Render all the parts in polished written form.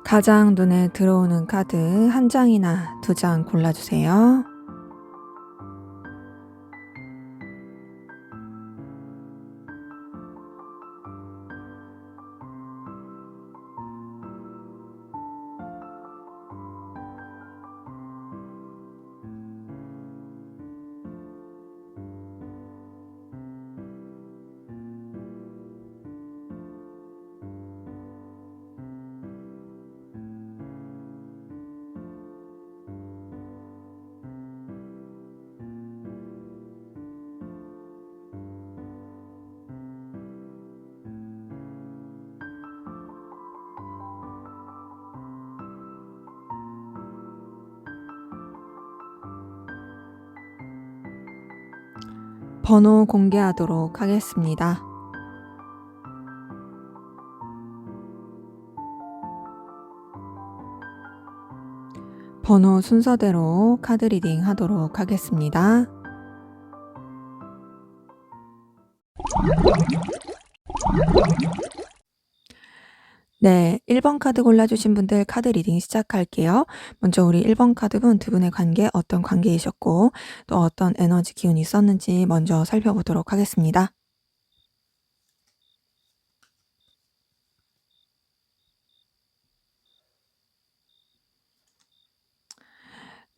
가장 눈에 들어오는 카드 한 장이나 두 장 골라주세요. 번호 공개하도록 하겠습니다. 번호 순서대로 카드 리딩 하도록 하겠습니다. 네, 1번 카드 골라주신 분들 카드 리딩 시작할게요. 먼저 우리 1번 카드분 두 분의 관계 어떤 관계이셨고 또 어떤 에너지 기운이 있었는지 먼저 살펴보도록 하겠습니다.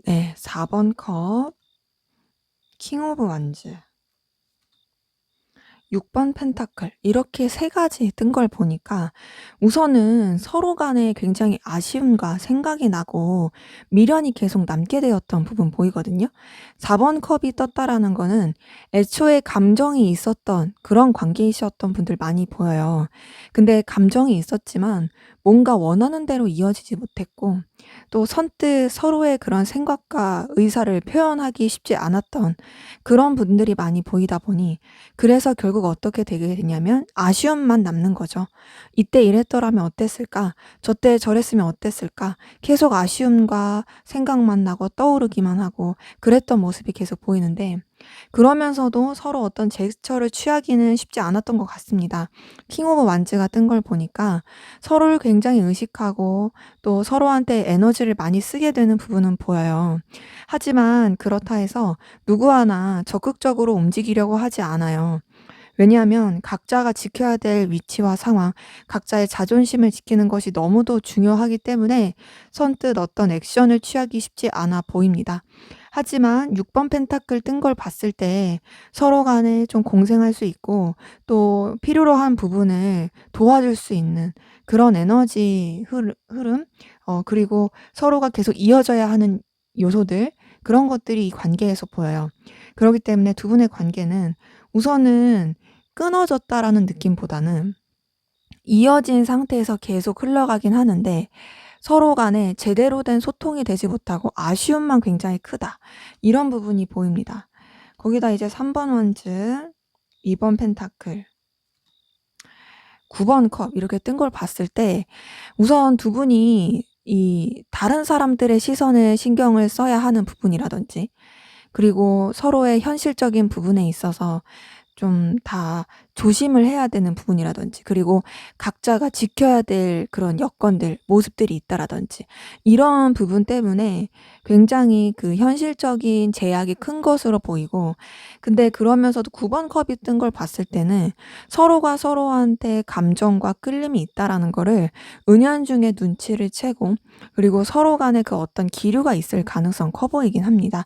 네, 4번 컵, 킹 오브 완즈, 6번 펜타클 이렇게 세 가지 뜬 걸 보니까 우선은 서로 간에 굉장히 아쉬움과 생각이 나고 미련이 계속 남게 되었던 부분 보이거든요. 4번 컵이 떴다라는 거는 애초에 감정이 있었던 그런 관계이셨던 분들 많이 보여요. 근데 감정이 있었지만 뭔가 원하는 대로 이어지지 못했고 또 선뜻 서로의 그런 생각과 의사를 표현하기 쉽지 않았던 그런 분들이 많이 보이다 보니 그래서 결국 어떻게 되게 되냐면 아쉬움만 남는 거죠. '이때 이랬더라면 어땠을까? 저때 저랬으면 어땠을까?' 계속 아쉬움과 생각만 나고 떠오르기만 하고 그랬던 모습이 계속 보이는데 그러면서도 서로 어떤 제스처를 취하기는 쉽지 않았던 것 같습니다. 킹 오브 완즈가 뜬 걸 보니까 서로를 굉장히 의식하고 또 서로한테 에너지를 많이 쓰게 되는 부분은 보여요. 하지만 그렇다 해서 누구 하나 적극적으로 움직이려고 하지 않아요. 왜냐하면 각자가 지켜야 될 위치와 상황, 각자의 자존심을 지키는 것이 너무도 중요하기 때문에 선뜻 어떤 액션을 취하기 쉽지 않아 보입니다. 하지만 6번 펜타클 뜬 걸 봤을 때 서로 간에 좀 공생할 수 있고 또 필요로 한 부분을 도와줄 수 있는 그런 에너지 흐름, 그리고 서로가 계속 이어져야 하는 요소들, 그런 것들이 이 관계에서 보여요. 그렇기 때문에 두 분의 관계는 우선은 끊어졌다라는 느낌보다는 이어진 상태에서 계속 흘러가긴 하는데 서로 간에 제대로 된 소통이 되지 못하고 아쉬움만 굉장히 크다. 이런 부분이 보입니다. 거기다 이제 3번 원즈, 2번 펜타클, 9번 컵 이렇게 뜬 걸 봤을 때 우선 두 분이 이 다른 사람들의 시선에 신경을 써야 하는 부분이라든지 그리고 서로의 현실적인 부분에 있어서 좀 다 조심을 해야 되는 부분이라든지 그리고 각자가 지켜야 될 그런 여건들, 모습들이 있다라든지 이런 부분 때문에 굉장히 그 현실적인 제약이 큰 것으로 보이고 근데 그러면서도 9번 컵이 뜬 걸 봤을 때는 서로가 서로한테 감정과 끌림이 있다라는 거를 은연중에 눈치를 채고 그리고 서로 간에 그 어떤 기류가 있을 가능성 커 보이긴 합니다.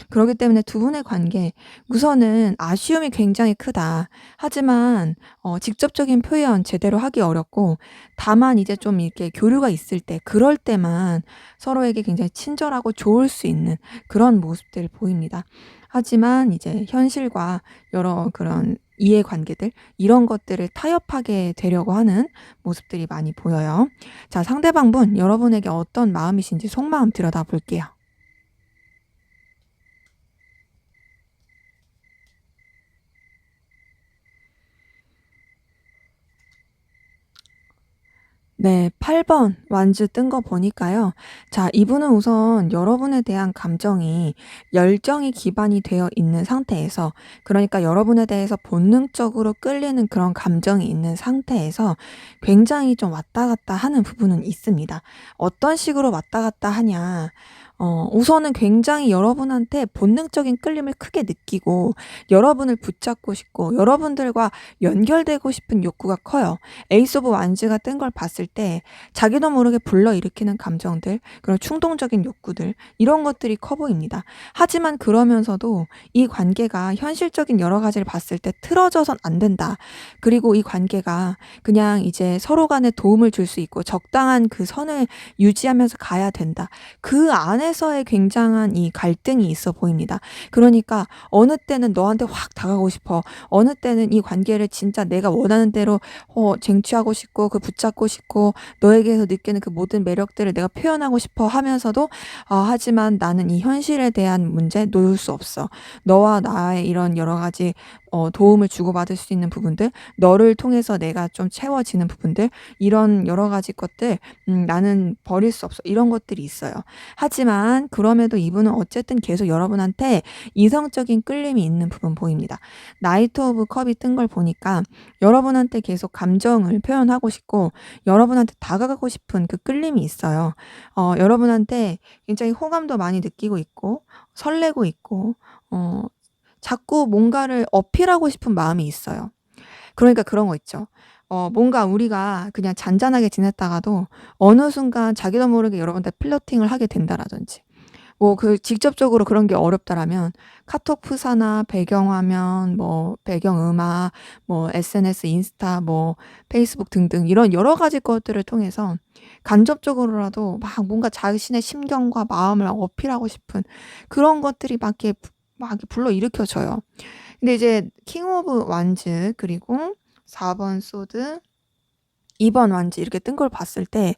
그렇기 때문에 두 분의 관계 우선은 아쉬움이 굉장히 크다. 하지만 직접적인 표현 제대로 하기 어렵고 다만 이제 좀 이렇게 교류가 있을 때 그럴 때만 서로에게 굉장히 친절하고 좋을 수 있는 그런 모습들 보입니다. 하지만 이제 현실과 여러 그런 이해관계들 이런 것들을 타협하게 되려고 하는 모습들이 많이 보여요. 자, 상대방분 여러분에게 어떤 마음이신지 속마음 들여다볼게요. 네. 8번 완즈 뜬 거 보니까요. 자, 이분은 우선 여러분에 대한 감정이 열정이 기반이 되어 있는 상태에서, 그러니까 여러분에 대해서 본능적으로 끌리는 그런 감정이 있는 상태에서 굉장히 좀 왔다 갔다 하는 부분은 있습니다. 어떤 식으로 왔다 갔다 하냐. 우선은 굉장히 여러분한테 본능적인 끌림을 크게 느끼고 여러분을 붙잡고 싶고 여러분들과 연결되고 싶은 욕구가 커요. 에이스 오브 완즈가 뜬 걸 봤을 때 자기도 모르게 불러일으키는 감정들, 그런 충동적인 욕구들, 이런 것들이 커 보입니다. 하지만 그러면서도 이 관계가 현실적인 여러 가지를 봤을 때 틀어져선 안 된다. 그리고 이 관계가 그냥 이제 서로 간에 도움을 줄 수 있고 적당한 그 선을 유지하면서 가야 된다. 그 안에서의 굉장한 이 갈등이 있어 보입니다. 그러니까 어느 때는 너한테 확 다가가고 싶어. 어느 때는 이 관계를 진짜 내가 원하는 대로 쟁취하고 싶고 그 붙잡고 싶고 너에게서 느끼는 그 모든 매력들을 내가 표현하고 싶어 하면서도 하지만 나는 이 현실에 대한 문제 놓을 수 없어. 너와 나의 이런 여러 가지 도움을 주고받을 수 있는 부분들, 너를 통해서 내가 좀 채워지는 부분들, 이런 여러 가지 것들 나는 버릴 수 없어. 이런 것들이 있어요. 하지만 그럼에도 이분은 어쨌든 계속 여러분한테 이성적인 끌림이 있는 부분 보입니다. 나이트 오브 컵이 뜬 걸 보니까 여러분한테 계속 감정을 표현하고 싶고 여러분한테 다가가고 싶은 그 끌림이 있어요. 여러분한테 굉장히 호감도 많이 느끼고 있고 설레고 있고 어 자꾸 뭔가를 어필하고 싶은 마음이 있어요. 그러니까 그런 거 있죠. 뭔가 우리가 그냥 잔잔하게 지냈다가도 어느 순간 자기도 모르게 여러분한테 플러팅을 하게 된다라든지, 뭐 그 직접적으로 그런 게 어렵다라면 카톡 프사나 배경화면, 뭐 배경음악, 뭐 SNS, 인스타, 뭐 페이스북 등등 이런 여러 가지 것들을 통해서 간접적으로라도 막 뭔가 자신의 심경과 마음을 어필하고 싶은 그런 것들이 막 이렇게 불러일으켜져요. 근데 이제 킹 오브 완즈, 그리고 4번 소드, 2번 완즈 이렇게 뜬 걸 봤을 때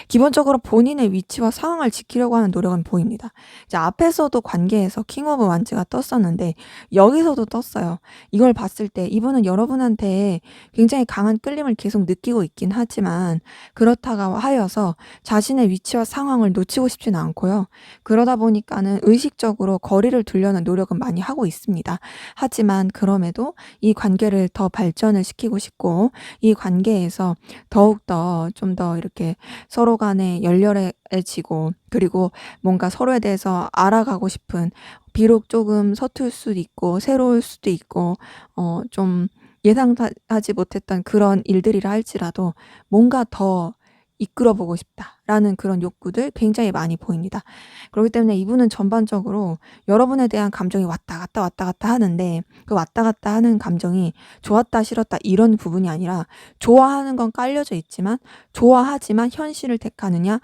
기본적으로 본인의 위치와 상황을 지키려고 하는 노력은 보입니다. 이제 앞에서도 관계에서 킹 오브 완즈가 떴었는데 여기서도 떴어요. 이걸 봤을 때 이분은 여러분한테 굉장히 강한 끌림을 계속 느끼고 있긴 하지만 그렇다고 하여서 자신의 위치와 상황을 놓치고 싶지는 않고요. 그러다 보니까는 의식적으로 거리를 두려는 노력은 많이 하고 있습니다. 하지만 그럼에도 이 관계를 더 발전을 시키고 싶고 이 관계에서 더욱더 좀 더 이렇게 서로 간에 열렬해지고, 그리고 뭔가 서로에 대해서 알아가고 싶은, 비록 조금 서툴 수도 있고 새로울 수도 있고 좀 예상하지 못했던 그런 일들이라 할지라도 뭔가 더 이끌어 보고 싶다라는 그런 욕구들 굉장히 많이 보입니다. 그렇기 때문에 이분은 전반적으로 여러분에 대한 감정이 왔다 갔다 왔다 갔다 하는데, 그 왔다 갔다 하는 감정이 좋았다 싫었다 이런 부분이 아니라, 좋아하는 건 깔려져 있지만 좋아하지만 현실을 택하느냐,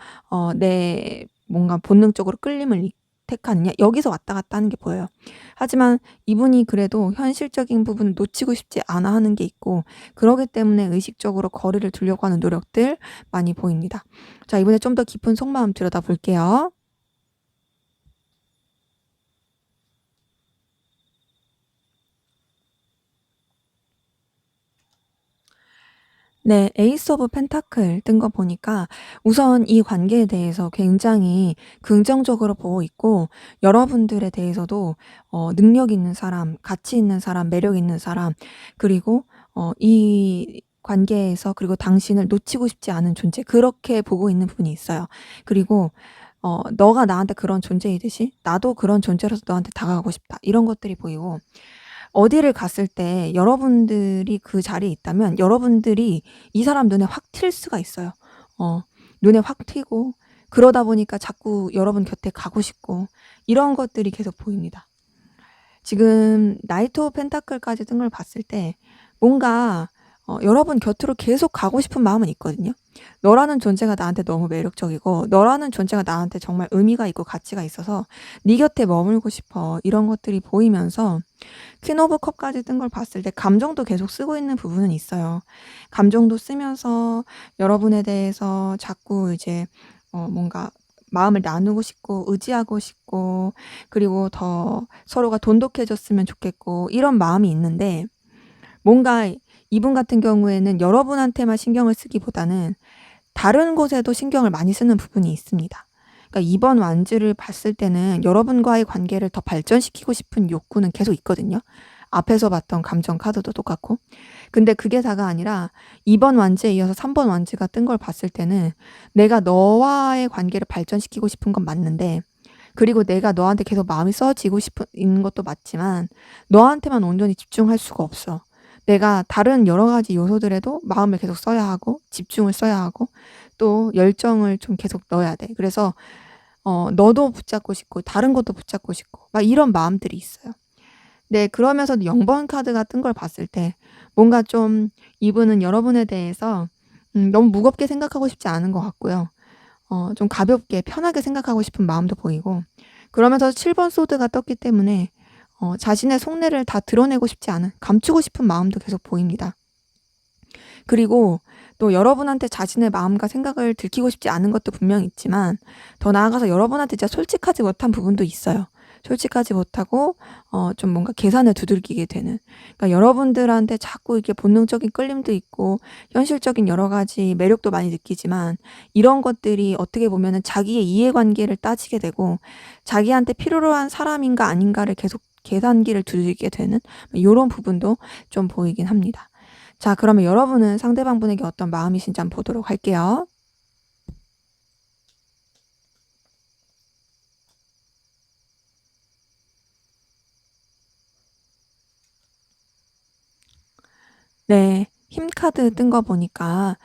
내 뭔가 본능적으로 끌림을 택하느냐, 여기서 왔다 갔다 하는 게 보여요. 하지만 이분이 그래도 현실적인 부분을 놓치고 싶지 않아 하는 게 있고, 그러기 때문에 의식적으로 거리를 두려고 하는 노력들 많이 보입니다. 자, 이번에 좀 더 깊은 속마음 들여다볼게요. 네. 에이스 오브 펜타클 뜬 거 보니까 우선 이 관계에 대해서 굉장히 긍정적으로 보고 있고, 여러분들에 대해서도 능력 있는 사람, 가치 있는 사람, 매력 있는 사람, 그리고 이 관계에서, 그리고 당신을 놓치고 싶지 않은 존재, 그렇게 보고 있는 부분이 있어요. 그리고 "너가 나한테 그런 존재이듯이 나도 그런 존재로서 너한테 다가가고 싶다." 이런 것들이 보이고, 어디를 갔을 때 여러분들이 그 자리에 있다면 여러분들이 이 사람 눈에 확 튈 수가 있어요. 어 눈에 확 튀고, 그러다 보니까 자꾸 여러분 곁에 가고 싶고, 이런 것들이 계속 보입니다. 지금 나이트 오브 펜타클까지 뜬 걸 봤을 때 뭔가 여러분 곁으로 계속 가고 싶은 마음은 있거든요. 너라는 존재가 나한테 너무 매력적이고 너라는 존재가 나한테 정말 의미가 있고 가치가 있어서 네 곁에 머물고 싶어, 이런 것들이 보이면서 퀸 오브 컵까지 뜬 걸 봤을 때 감정도 계속 쓰고 있는 부분은 있어요. 감정도 쓰면서 여러분에 대해서 자꾸 이제 뭔가 마음을 나누고 싶고 의지하고 싶고, 그리고 더 서로가 돈독해졌으면 좋겠고, 이런 마음이 있는데, 뭔가 이분 같은 경우에는 여러분한테만 신경을 쓰기보다는 다른 곳에도 신경을 많이 쓰는 부분이 있습니다. 그러니까 이번 완즈를 봤을 때는 여러분과의 관계를 더 발전시키고 싶은 욕구는 계속 있거든요. 앞에서 봤던 감정 카드도 똑같고. 근데 그게 다가 아니라 이번 완즈에 이어서 3번 완즈가 뜬 걸 봤을 때는 내가 너와의 관계를 발전시키고 싶은 건 맞는데, 그리고 내가 너한테 계속 마음이 써지고 싶은 있는 것도 맞지만 너한테만 온전히 집중할 수가 없어. 내가 다른 여러 가지 요소들에도 마음을 계속 써야 하고 집중을 써야 하고 또 열정을 좀 계속 넣어야 돼. 그래서 너도 붙잡고 싶고 다른 것도 붙잡고 싶고 막 이런 마음들이 있어요. 네, 그러면서도 0번 카드가 뜬 걸 봤을 때 뭔가 좀 이분은 여러분에 대해서 너무 무겁게 생각하고 싶지 않은 것 같고요. 좀 가볍게 편하게 생각하고 싶은 마음도 보이고, 그러면서 7번 소드가 떴기 때문에 자신의 속내를 다 드러내고 싶지 않은, 감추고 싶은 마음도 계속 보입니다. 그리고 또 여러분한테 자신의 마음과 생각을 들키고 싶지 않은 것도 분명히 있지만 더 나아가서 여러분한테 진짜 솔직하지 못한 부분도 있어요. 솔직하지 못하고 좀 뭔가 계산을 두들기게 되는, 그러니까 여러분들한테 자꾸 이렇게 본능적인 끌림도 있고 현실적인 여러 가지 매력도 많이 느끼지만 이런 것들이 어떻게 보면은 자기의 이해관계를 따지게 되고 자기한테 필요로 한 사람인가 아닌가를 계속 계산기를 두들기게 되는 요런 부분도 좀 보이긴 합니다. 자, 그러면 여러분은 상대방 분에게 어떤 마음이신지 한번 보도록 할게요. 네. 힘 카드 뜬 거 보니까,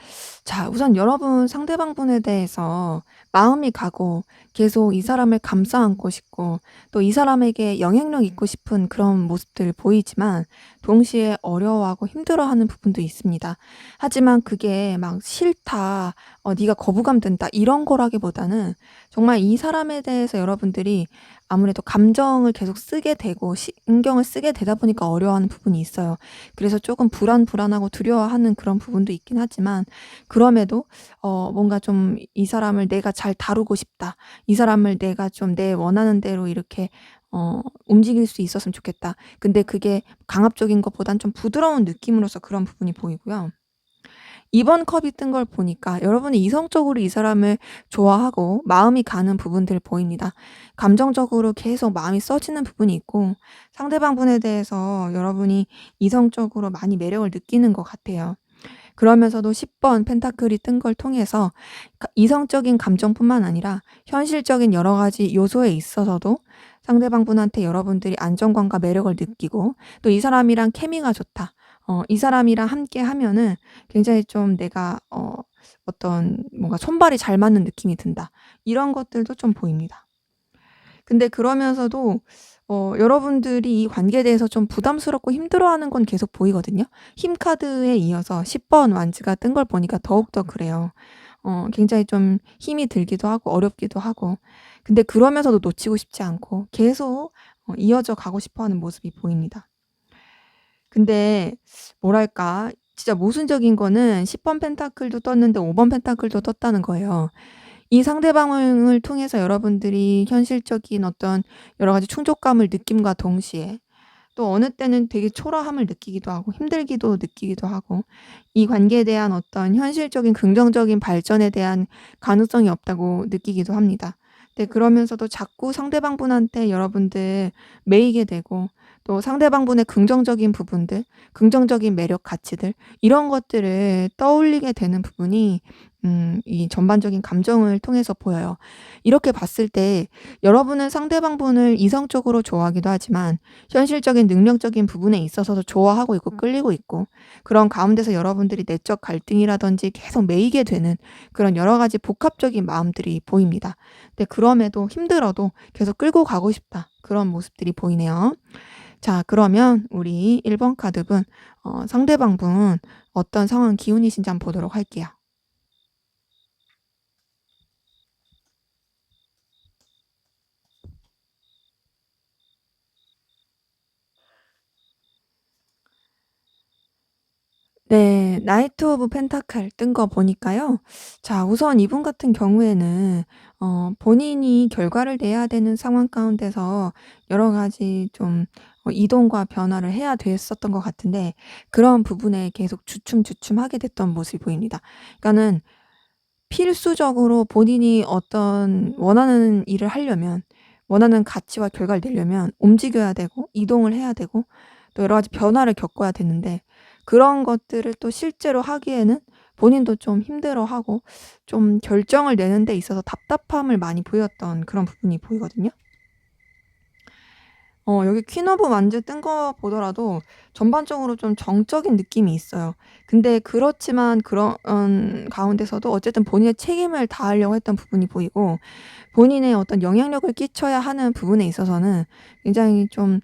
자, 우선 여러분 상대방 분에 대해서 마음이 가고 계속 이 사람을 감싸 안고 싶고 또 이 사람에게 영향력 있고 싶은 그런 모습들 보이지만 동시에 어려워하고 힘들어하는 부분도 있습니다. 하지만 그게 막 "싫다. 네가 거부감 든다." 이런 거라기보다는 정말 이 사람에 대해서 여러분들이 아무래도 감정을 계속 쓰게 되고 신경을 쓰게 되다 보니까 어려워하는 부분이 있어요. 그래서 조금 불안하고 두려워하는 그런 부분도 있긴 하지만 그럼에도 뭔가 좀 '이 사람을 내가 잘 다루고 싶다. 이 사람을 내가 좀 내 원하는 대로 이렇게 움직일 수 있었으면 좋겠다.' 근데 그게 강압적인 것보단 좀 부드러운 느낌으로서 그런 부분이 보이고요. 이번 컵이 뜬 걸 보니까 여러분이 이성적으로 이 사람을 좋아하고 마음이 가는 부분들 보입니다. 감정적으로 계속 마음이 써지는 부분이 있고 상대방 분에 대해서 여러분이 이성적으로 많이 매력을 느끼는 것 같아요. 그러면서도 10번 펜타클이 뜬 걸 통해서 이성적인 감정뿐만 아니라 현실적인 여러 가지 요소에 있어서도 상대방 분한테 여러분들이 안정감과 매력을 느끼고 또 '이 사람이랑 케미가 좋다. 이 사람이랑 함께 하면은 굉장히 좀 내가 어떤 뭔가 손발이 잘 맞는 느낌이 든다.' 이런 것들도 좀 보입니다. 근데 그러면서도 여러분들이 이 관계에 대해서 좀 부담스럽고 힘들어하는 건 계속 보이거든요. 힘 카드에 이어서 10번 완즈가 뜬 걸 보니까 더욱더 그래요. 굉장히 좀 힘이 들기도 하고 어렵기도 하고. 근데 그러면서도 놓치고 싶지 않고 계속 이어져 가고 싶어 하는 모습이 보입니다. 근데 뭐랄까, 진짜 모순적인 거는 10번 펜타클도 떴는데 5번 펜타클도 떴다는 거예요. 이 상대방을 통해서 여러분들이 현실적인 어떤 여러 가지 충족감을 느낌과 동시에 또 어느 때는 되게 초라함을 느끼기도 하고 힘들기도 느끼기도 하고 이 관계에 대한 어떤 현실적인 긍정적인 발전에 대한 가능성이 없다고 느끼기도 합니다. 네, 그러면서도 자꾸 상대방 분한테 여러분들 매이게 되고 또 상대방 분의 긍정적인 부분들, 긍정적인 매력 가치들 이런 것들을 떠올리게 되는 부분이 이 전반적인 감정을 통해서 보여요. 이렇게 봤을 때 여러분은 상대방 분을 이성적으로 좋아하기도 하지만 현실적인 능력적인 부분에 있어서도 좋아하고 있고 끌리고 있고 그런 가운데서 여러분들이 내적 갈등이라든지 계속 매이게 되는 그런 여러 가지 복합적인 마음들이 보입니다. 근데 그럼에도 힘들어도 계속 끌고 가고 싶다. 그런 모습들이 보이네요. 자, 그러면 우리 1번 카드분, 상대방 분 어떤 상황 기운이신지 한번 보도록 할게요. 네. 나이트 오브 펜타클 뜬 거 보니까요. 자, 우선 이분 같은 경우에는 본인이 결과를 내야 되는 상황 가운데서 여러 가지 좀 이동과 변화를 해야 됐었던 것 같은데 그런 부분에 계속 주춤주춤하게 됐던 모습이 보입니다. 그러니까는 필수적으로 본인이 어떤 원하는 일을 하려면, 원하는 가치와 결과를 내려면 움직여야 되고 이동을 해야 되고 또 여러 가지 변화를 겪어야 되는데, 그런 것들을 또 실제로 하기에는 본인도 좀 힘들어하고 좀 결정을 내는 데 있어서 답답함을 많이 보였던 그런 부분이 보이거든요. 여기 퀸 오브 완즈 뜬 거 보더라도 전반적으로 좀 정적인 느낌이 있어요. 근데 그렇지만 그런 가운데서도 어쨌든 본인의 책임을 다하려고 했던 부분이 보이고, 본인의 어떤 영향력을 끼쳐야 하는 부분에 있어서는 굉장히 좀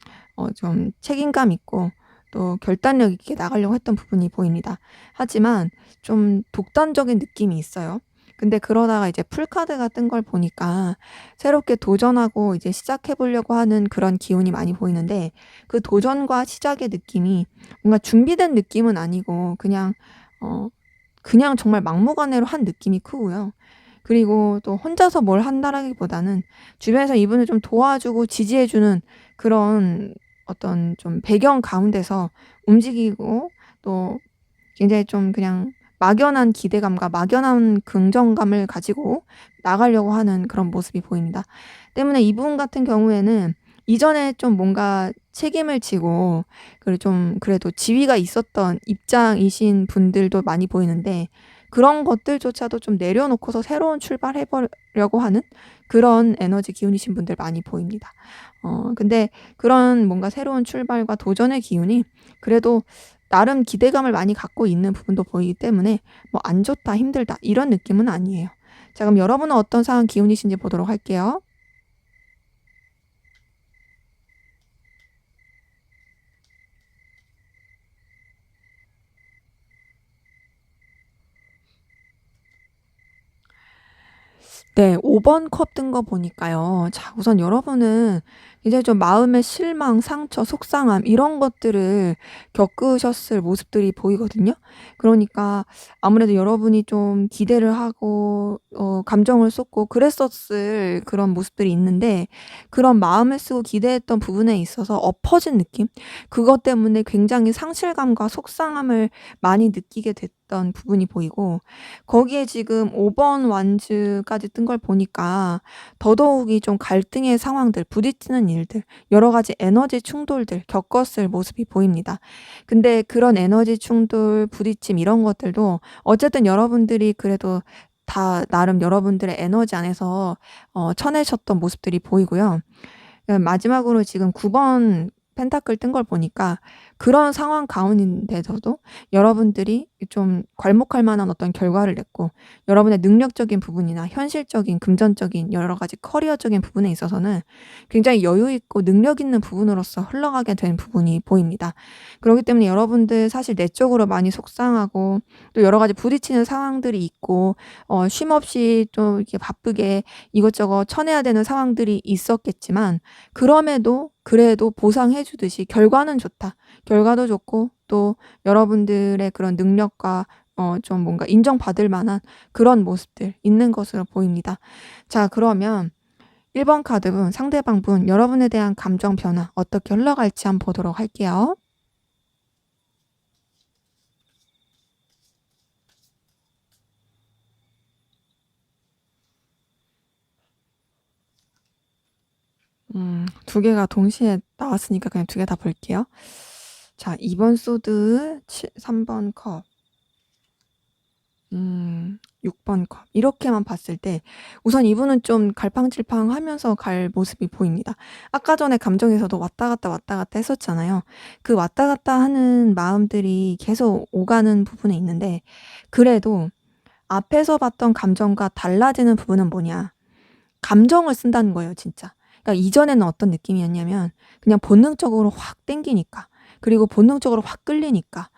책임감 있고 또 결단력 있게 나가려고 했던 부분이 보입니다. 하지만 좀 독단적인 느낌이 있어요. 근데 그러다가 이제 풀카드가 뜬 걸 보니까 새롭게 도전하고 이제 시작해 보려고 하는 그런 기운이 많이 보이는데, 그 도전과 시작의 느낌이 뭔가 준비된 느낌은 아니고 어 그냥 정말 막무가내로 한 느낌이 크고요. 그리고 또 혼자서 뭘 한다라기보다는 주변에서 이분을 좀 도와주고 지지해 주는 그런 어떤 좀 배경 가운데서 움직이고, 또 굉장히 좀 그냥 막연한 기대감과 막연한 긍정감을 가지고 나가려고 하는 그런 모습이 보입니다. 때문에 이분 같은 경우에는 이전에 좀 뭔가 책임을 지고 그리고 좀 그래도 지위가 있었던 입장이신 분들도 많이 보이는데, 그런 것들조차도 좀 내려놓고서 새로운 출발해 보려고 하는 그런 에너지 기운이신 분들 많이 보입니다. 근데 그런 뭔가 새로운 출발과 도전의 기운이 그래도 나름 기대감을 많이 갖고 있는 부분도 보이기 때문에 뭐 '안 좋다. 힘들다.' 이런 느낌은 아니에요. 자, 그럼 여러분은 어떤 상황 기운이신지 보도록 할게요. 네. 5번 컵 뜬 거 보니까요. 자, 우선 여러분은 이제 좀 마음의 실망, 상처, 속상함 이런 것들을 겪으셨을 모습들이 보이거든요. 그러니까 아무래도 여러분이 좀 기대를 하고 감정을 쏟고 그랬었을 그런 모습들이 있는데, 그런 마음을 쓰고 기대했던 부분에 있어서 엎어진 느낌? 그것 때문에 굉장히 상실감과 속상함을 많이 느끼게 됐던 부분이 보이고, 거기에 지금 5번 완즈까지 뜬 걸 보니까 더더욱이 좀 갈등의 상황들, 부딪히는 일들, 여러 가지 에너지 충돌들 겪었을 모습이 보입니다. 근데 그런 에너지 충돌, 부딪힘 이런 것들도 어쨌든 여러분들이 그래도 다 나름 여러분들의 에너지 안에서 쳐내셨던 모습들이 보이고요. 마지막으로 지금 9번 펜타클 뜬 걸 보니까 그런 상황 가운데서도 여러분들이 좀 괄목할 만한 어떤 결과를 냈고, 여러분의 능력적인 부분이나 현실적인 금전적인 여러 가지 커리어적인 부분에 있어서는 굉장히 여유 있고 능력 있는 부분으로서 흘러가게 된 부분이 보입니다. 그렇기 때문에 여러분들 사실 내적으로 많이 속상하고 또 여러 가지 부딪히는 상황들이 있고 쉼 없이 좀 이렇게 바쁘게 이것저것 쳐내야 되는 상황들이 있었겠지만, 그럼에도 그래도 보상해 주듯이 결과는 좋다. 결과도 좋고 또 여러분들의 그런 능력과 좀 뭔가 인정받을 만한 그런 모습들 있는 것으로 보입니다. 자, 그러면 1번 카드분, 상대방분 여러분에 대한 감정 변화 어떻게 흘러갈지 한번 보도록 할게요. 두 개가 동시에 나왔으니까 그냥 두 개 다 볼게요. 자, 2번 소드, 3번 컵, 6번 컵 이렇게만 봤을 때 우선 이분은 좀 갈팡질팡하면서 갈 모습이 보입니다. 아까 전에 감정에서도 왔다 갔다 왔다 갔다 했었잖아요. 그 왔다 갔다 하는 마음들이 계속 오가는 부분에 있는데, 그래도 앞에서 봤던 감정과 달라지는 부분은 뭐냐? 감정을 쓴다는 거예요, 진짜. 그러니까 이전에는 어떤 느낌이었냐면 그냥 본능적으로 확 땡기니까, 그리고 본능적으로 확 끌리니까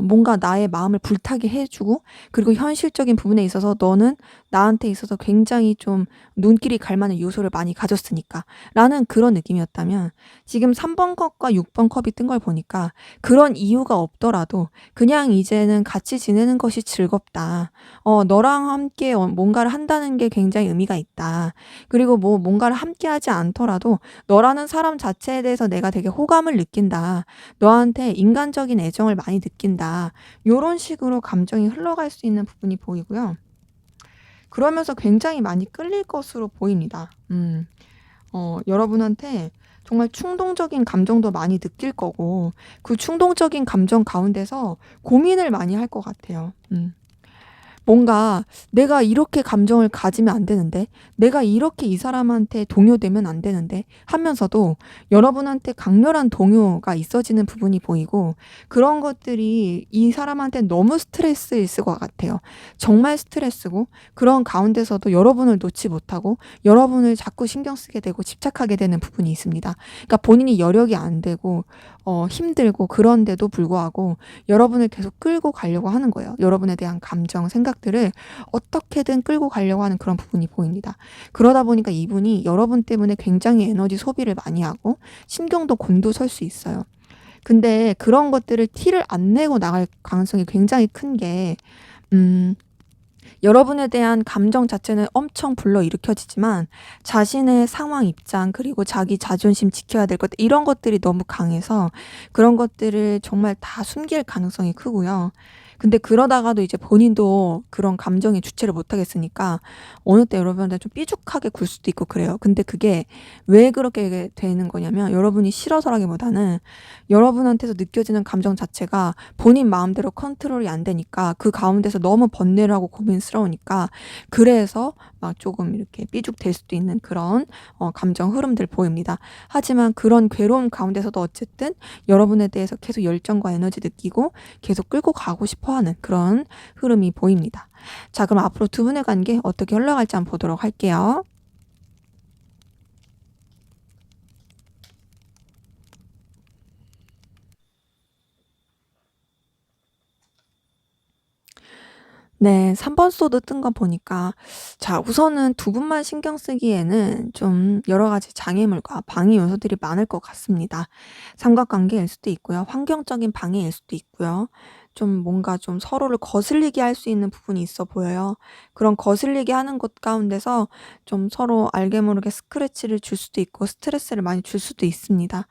뭔가 나의 마음을 불타게 해 주고, 그리고 현실적인 부분에 있어서 너는 나한테 있어서 굉장히 좀 눈길이 갈 만한 요소를 많이 가졌으니까라는 그런 느낌이었다면, 지금 3번 컵과 6번 컵이 뜬 걸 보니까 그런 이유가 없더라도 그냥 이제는 같이 지내는 것이 즐겁다. 너랑 함께 뭔가를 한다는 게 굉장히 의미가 있다. 그리고 뭐 뭔가를 함께 하지 않더라도 너라는 사람 자체에 대해서 내가 되게 호감을 느낀다. 너한테 인간적인 애정을 많이 느낀다. 요런 식으로 감정이 흘러갈 수 있는 부분이 보이고요. 그러면서 굉장히 많이 끌릴 것으로 보입니다. 여러분한테 정말 충동적인 감정도 많이 느낄 거고 그 충동적인 감정 가운데서 고민을 많이 할 것 같아요. 뭔가 '내가 이렇게 감정을 가지면 안 되는데. 내가 이렇게 이 사람한테 동요되면 안 되는데.' 하면서도 여러분한테 강렬한 동요가 있어지는 부분이 보이고 그런 것들이 이 사람한테 너무 스트레스일 것 같아요. 정말 스트레스고 그런 가운데서도 여러분을 놓지 못하고 여러분을 자꾸 신경 쓰게 되고 집착하게 되는 부분이 있습니다. 그러니까 본인이 여력이 안 되고 힘들고 그런데도 불구하고 여러분을 계속 끌고 가려고 하는 거예요. 여러분에 대한 감정, 생각들을 어떻게든 끌고 가려고 하는 그런 부분이 보입니다. 그러다 보니까 이분이 여러분 때문에 굉장히 에너지 소비를 많이 하고 신경도 곤두설 수 있어요. 근데 그런 것들을 티를 안 내고 나갈 가능성이 굉장히 큰 게 여러분에 대한 감정 자체는 엄청 불러일으켜지지만 자신의 상황, 입장 그리고 자기 자존심 지켜야 될 것 이런 것들이 너무 강해서 그런 것들을 정말 다 숨길 가능성이 크고요. 근데 그러다가도 이제 본인도 그런 감정의 주체를 못 하겠으니까 어느 때 여러분한테 좀 삐죽하게 굴 수도 있고 그래요. 근데 그게 왜 그렇게 되는 거냐면 여러분이 싫어서라기보다는 여러분한테서 느껴지는 감정 자체가 본인 마음대로 컨트롤이 안 되니까 그 가운데서 너무 번뇌를 하고 고민스러우니까 그래서 막 조금 이렇게 삐죽될 수도 있는 그런 감정 흐름들 보입니다. 하지만 그런 괴로움 가운데서도 어쨌든 여러분에 대해서 계속 열정과 에너지 느끼고 계속 끌고 가고 싶어 하는 그런 흐름이 보입니다. 자, 그럼 앞으로 두 분의 관계 어떻게 흘러갈지 한번 보도록 할게요. 네. 3번 소드 뜬 거 보니까 자 우선은 두 분만 신경 쓰기에는 좀 여러 가지 장애물과 방해 요소들이 많을 것 같습니다. 삼각관계일 수도 있고요. 환경적인 방해일 수도 있고요. 좀 뭔가 좀 서로를 거슬리게 할 수 있는 부분이 있어 보여요. 그런 거슬리게 하는 것 가운데서 좀 서로 알게 모르게 스크래치를 줄 수도 있고 스트레스를 많이 줄 수도 있습니다.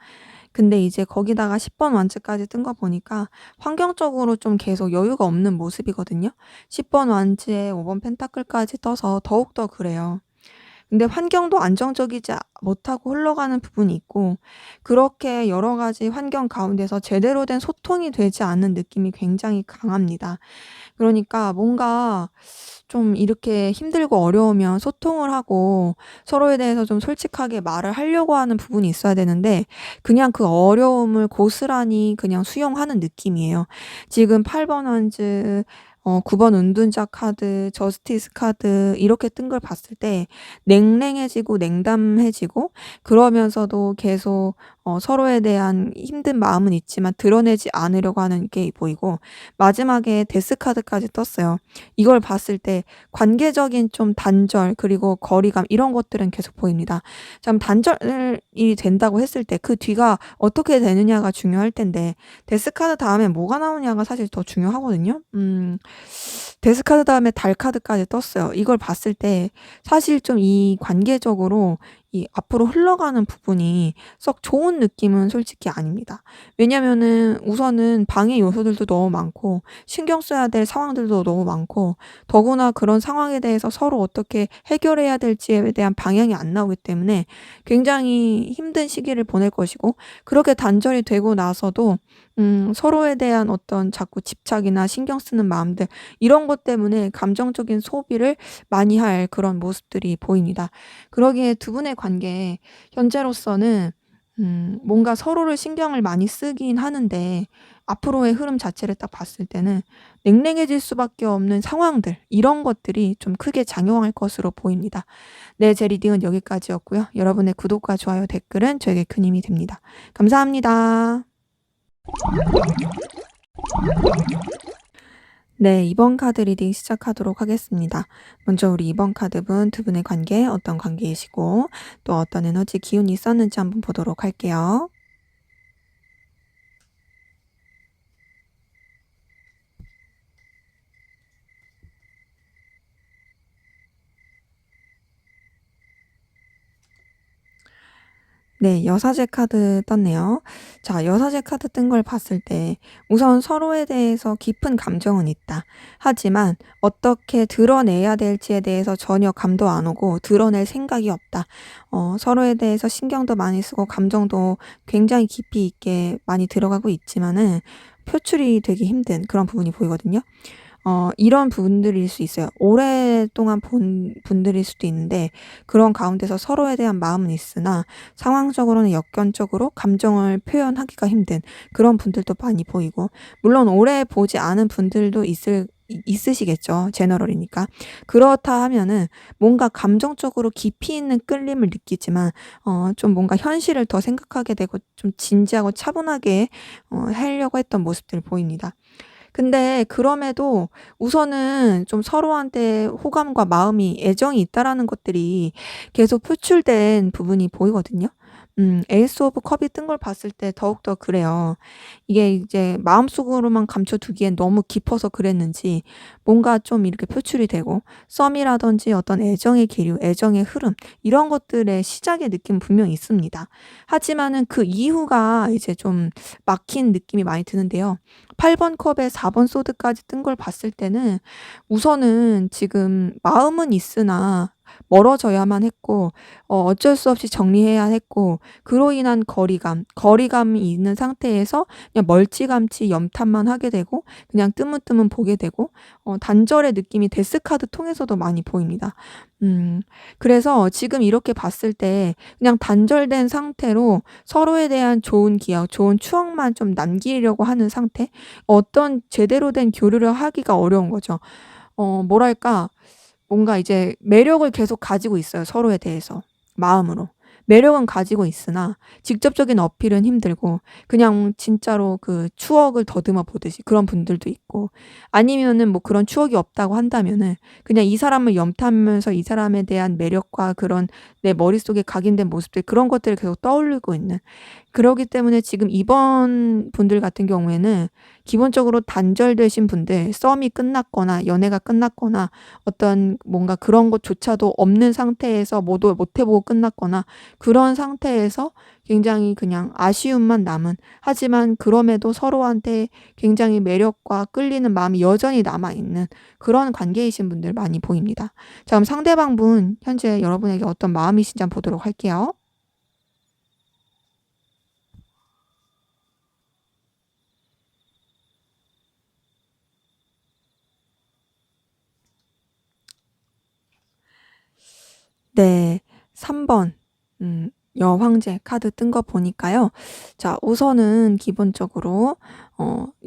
근데 이제 거기다가 10번 완즈까지 뜬 거 보니까 환경적으로 좀 계속 여유가 없는 모습이거든요. 10번 완즈에 5번 펜타클까지 떠서 더욱더 그래요. 근데 환경도 안정적이지 못하고 흘러가는 부분이 있고 그렇게 여러 가지 환경 가운데서 제대로 된 소통이 되지 않는 느낌이 굉장히 강합니다. 그러니까 뭔가 좀 이렇게 힘들고 어려우면 소통을 하고 서로에 대해서 좀 솔직하게 말을 하려고 하는 부분이 있어야 되는데 그냥 그 어려움을 고스란히 그냥 수용하는 느낌이에요. 지금 8번 원즈 9번 은둔자 카드, 저스티스 카드 이렇게 뜬 걸 봤을 때 냉랭해지고 냉담해지고 그러면서도 계속 서로에 대한 힘든 마음은 있지만 드러내지 않으려고 하는 게 보이고 마지막에 데스 카드까지 떴어요. 이걸 봤을 때 관계적인 좀 단절 그리고 거리감 이런 것들은 계속 보입니다. 참 단절이 된다고 했을 때 그 뒤가 어떻게 되느냐가 중요할 텐데 데스 카드 다음에 뭐가 나오냐가 사실 더 중요하거든요. 데스 카드 다음에 달 카드까지 떴어요. 이걸 봤을 때 사실 좀 이 관계적으로 이 앞으로 흘러가는 부분이 썩 좋은 느낌은 솔직히 아닙니다. 왜냐면은 우선은 방해 요소들도 너무 많고 신경 써야 될 상황들도 너무 많고 더구나 그런 상황에 대해서 서로 어떻게 해결해야 될지에 대한 방향이 안 나오기 때문에 굉장히 힘든 시기를 보낼 것이고 그렇게 단절이 되고 나서도 서로에 대한 어떤 자꾸 집착이나 신경 쓰는 마음들 이런 것 때문에 감정적인 소비를 많이 할 그런 모습들이 보입니다. 그러기에 두 분의 관계 현재로서는 뭔가 서로를 신경을 많이 쓰긴 하는데 앞으로의 흐름 자체를 딱 봤을 때는 냉랭해질 수밖에 없는 상황들 이런 것들이 좀 크게 작용할 것으로 보입니다. 네, 제 리딩은 여기까지였고요. 여러분의 구독과 좋아요, 댓글은 저에게 큰 힘이 됩니다. 감사합니다. 네, 2번 카드 리딩 시작하도록 하겠습니다. 먼저 우리 2번 카드분 두 분의 관계 어떤 관계이시고 또 어떤 에너지 기운이 있었는지 한번 보도록 할게요. 네. 여사제 카드 떴네요. 자, 여사제 카드 뜬 걸 봤을 때 우선 서로에 대해서 깊은 감정은 있다. 하지만 어떻게 드러내야 될지에 대해서 전혀 감도 안 오고 드러낼 생각이 없다. 서로에 대해서 신경도 많이 쓰고 감정도 굉장히 깊이 있게 많이 들어가고 있지만은 표출이 되기 힘든 그런 부분이 보이거든요. 이런 분들일 수 있어요. 오랫동안 본 분들일 수도 있는데 그런 가운데서 서로에 대한 마음은 있으나 상황적으로는 역견적으로 감정을 표현하기가 힘든 그런 분들도 많이 보이고, 물론 오래 보지 않은 분들도 있으시겠죠. 제너럴이니까. 그렇다 하면은 뭔가 감정적으로 깊이 있는 끌림을 느끼지만 좀 뭔가 현실을 더 생각하게 되고 좀 진지하고 차분하게 하려고 했던 모습들을 보입니다. 근데 그럼에도 우선은 좀 서로한테 호감과 마음이 애정이 있다라는 것들이 계속 표출된 부분이 보이거든요. 에이스 오브 컵이 뜬 걸 봤을 때 더욱더 그래요. 이게 이제 마음속으로만 감춰두기엔 너무 깊어서 그랬는지 뭔가 좀 이렇게 표출이 되고, 썸이라든지 어떤 애정의 기류, 애정의 흐름, 이런 것들의 시작의 느낌은 분명히 있습니다. 하지만은 그 이후가 이제 좀 막힌 느낌이 많이 드는데요. 8번 컵에 4번 소드까지 뜬 걸 봤을 때는 우선은 지금 마음은 있으나 멀어져야만 했고, 어쩔 수 없이 정리해야 했고, 그로 인한 거리감이 있는 상태에서 그냥 멀찌감치 염탐만 하게 되고 그냥 뜨문뜨문 보게 되고, 단절의 느낌이 데스카드 통해서도 많이 보입니다. 음 그래서 지금 이렇게 봤을 때 그냥 단절된 상태로 서로에 대한 좋은 기억, 좋은 추억만 좀 남기려고 하는 상태? 어떤 제대로 된 교류를 하기가 어려운 거죠. 뭐랄까, 뭔가 이제 매력을 계속 가지고 있어요, 서로에 대해서 마음으로. 매력은 가지고 있으나 직접적인 어필은 힘들고 그냥 진짜로 그 추억을 더듬어 보듯이 그런 분들도 있고, 아니면은 뭐 그런 추억이 없다고 한다면은 그냥 이 사람을 염탐하면서 이 사람에 대한 매력과 그런 내 머릿속에 각인된 모습들, 그런 것들을 계속 떠올리고 있는, 그러기 때문에 지금 이번 분들 같은 경우에는 기본적으로 단절되신 분들, 썸이 끝났거나 연애가 끝났거나 어떤 뭔가 그런 것조차도 없는 상태에서 뭐도 못 해 보고 끝났거나 그런 상태에서 굉장히 그냥 아쉬움만 남은, 하지만 그럼에도 서로한테 굉장히 매력과 끌리는 마음이 여전히 남아 있는 그런 관계이신 분들 많이 보입니다. 자, 그럼 상대방분 현재 여러분에게 어떤 마음이신지 한번 보도록 할게요. 네. 3 번 여황제 카드 뜬 거 보니까요. 자, 우선은 기본적으로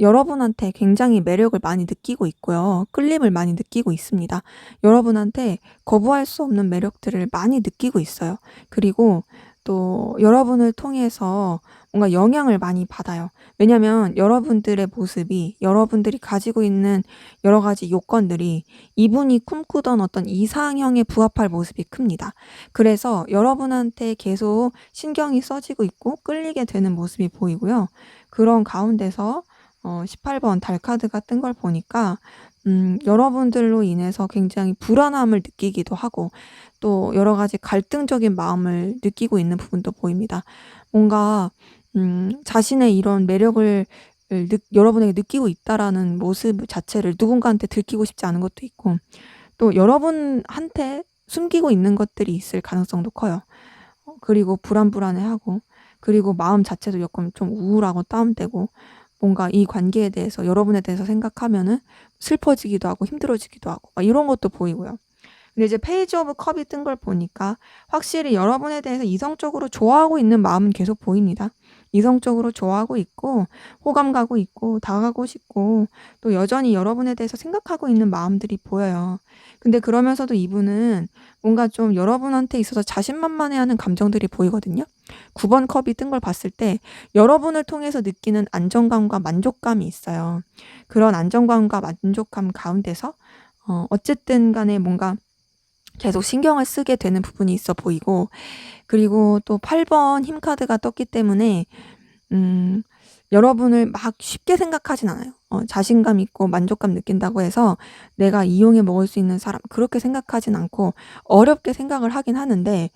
여러분한테 굉장히 매력을 많이 느끼고 있고요. 끌림을 많이 느끼고 있습니다. 여러분한테 거부할 수 없는 매력들을 많이 느끼고 있어요. 그리고 또 여러분을 통해서 뭔가 영향을 많이 받아요. 왜냐면 여러분들의 모습이, 여러분들이 가지고 있는 여러 가지 요건들이 이분이 꿈꾸던 어떤 이상형에 부합할 모습이 큽니다. 그래서 여러분한테 계속 신경이 써지고 있고 끌리게 되는 모습이 보이고요. 그런 가운데서 18번 달 카드가 뜬 걸 보니까 여러분들로 인해서 굉장히 불안함을 느끼기도 하고 또 여러 가지 갈등적인 마음을 느끼고 있는 부분도 보입니다. 뭔가 자신의 이런 매력을 여러분에게 느끼고 있다라는 모습 자체를 누군가한테 들키고 싶지 않은 것도 있고, 또 여러분한테 숨기고 있는 것들이 있을 가능성도 커요. 그리고 불안불안해하고, 그리고 마음 자체도 조금 좀 우울하고 다운되고, 뭔가 이 관계에 대해서, 여러분에 대해서 생각하면은 슬퍼지기도 하고 힘들어지기도 하고 막 이런 것도 보이고요. 근데 이제 페이지 오브 컵이 뜬 걸 보니까 확실히 여러분에 대해서 이성적으로 좋아하고 있는 마음은 계속 보입니다. 이성적으로 좋아하고 있고 호감 가고 있고 다가가고 싶고 또 여전히 여러분에 대해서 생각하고 있는 마음들이 보여요. 근데 그러면서도 이분은 뭔가 좀 여러분한테 있어서 자신만만해하는 감정들이 보이거든요. 9번 컵이 뜬 걸 봤을 때 여러분을 통해서 느끼는 안정감과 만족감이 있어요. 그런 안정감과 만족감 가운데서 어쨌든 간에 뭔가 계속 신경을 쓰게 되는 부분이 있어 보이고, 그리고 또 8번 힘 카드가 떴기 때문에 음 여러분을 막 쉽게 생각하진 않아요. 자신감 있고 만족감 느낀다고 해서 '내가 이용해 먹을 수 있는 사람' 그렇게 생각하진 않고 어렵게 생각을 하긴 하는데,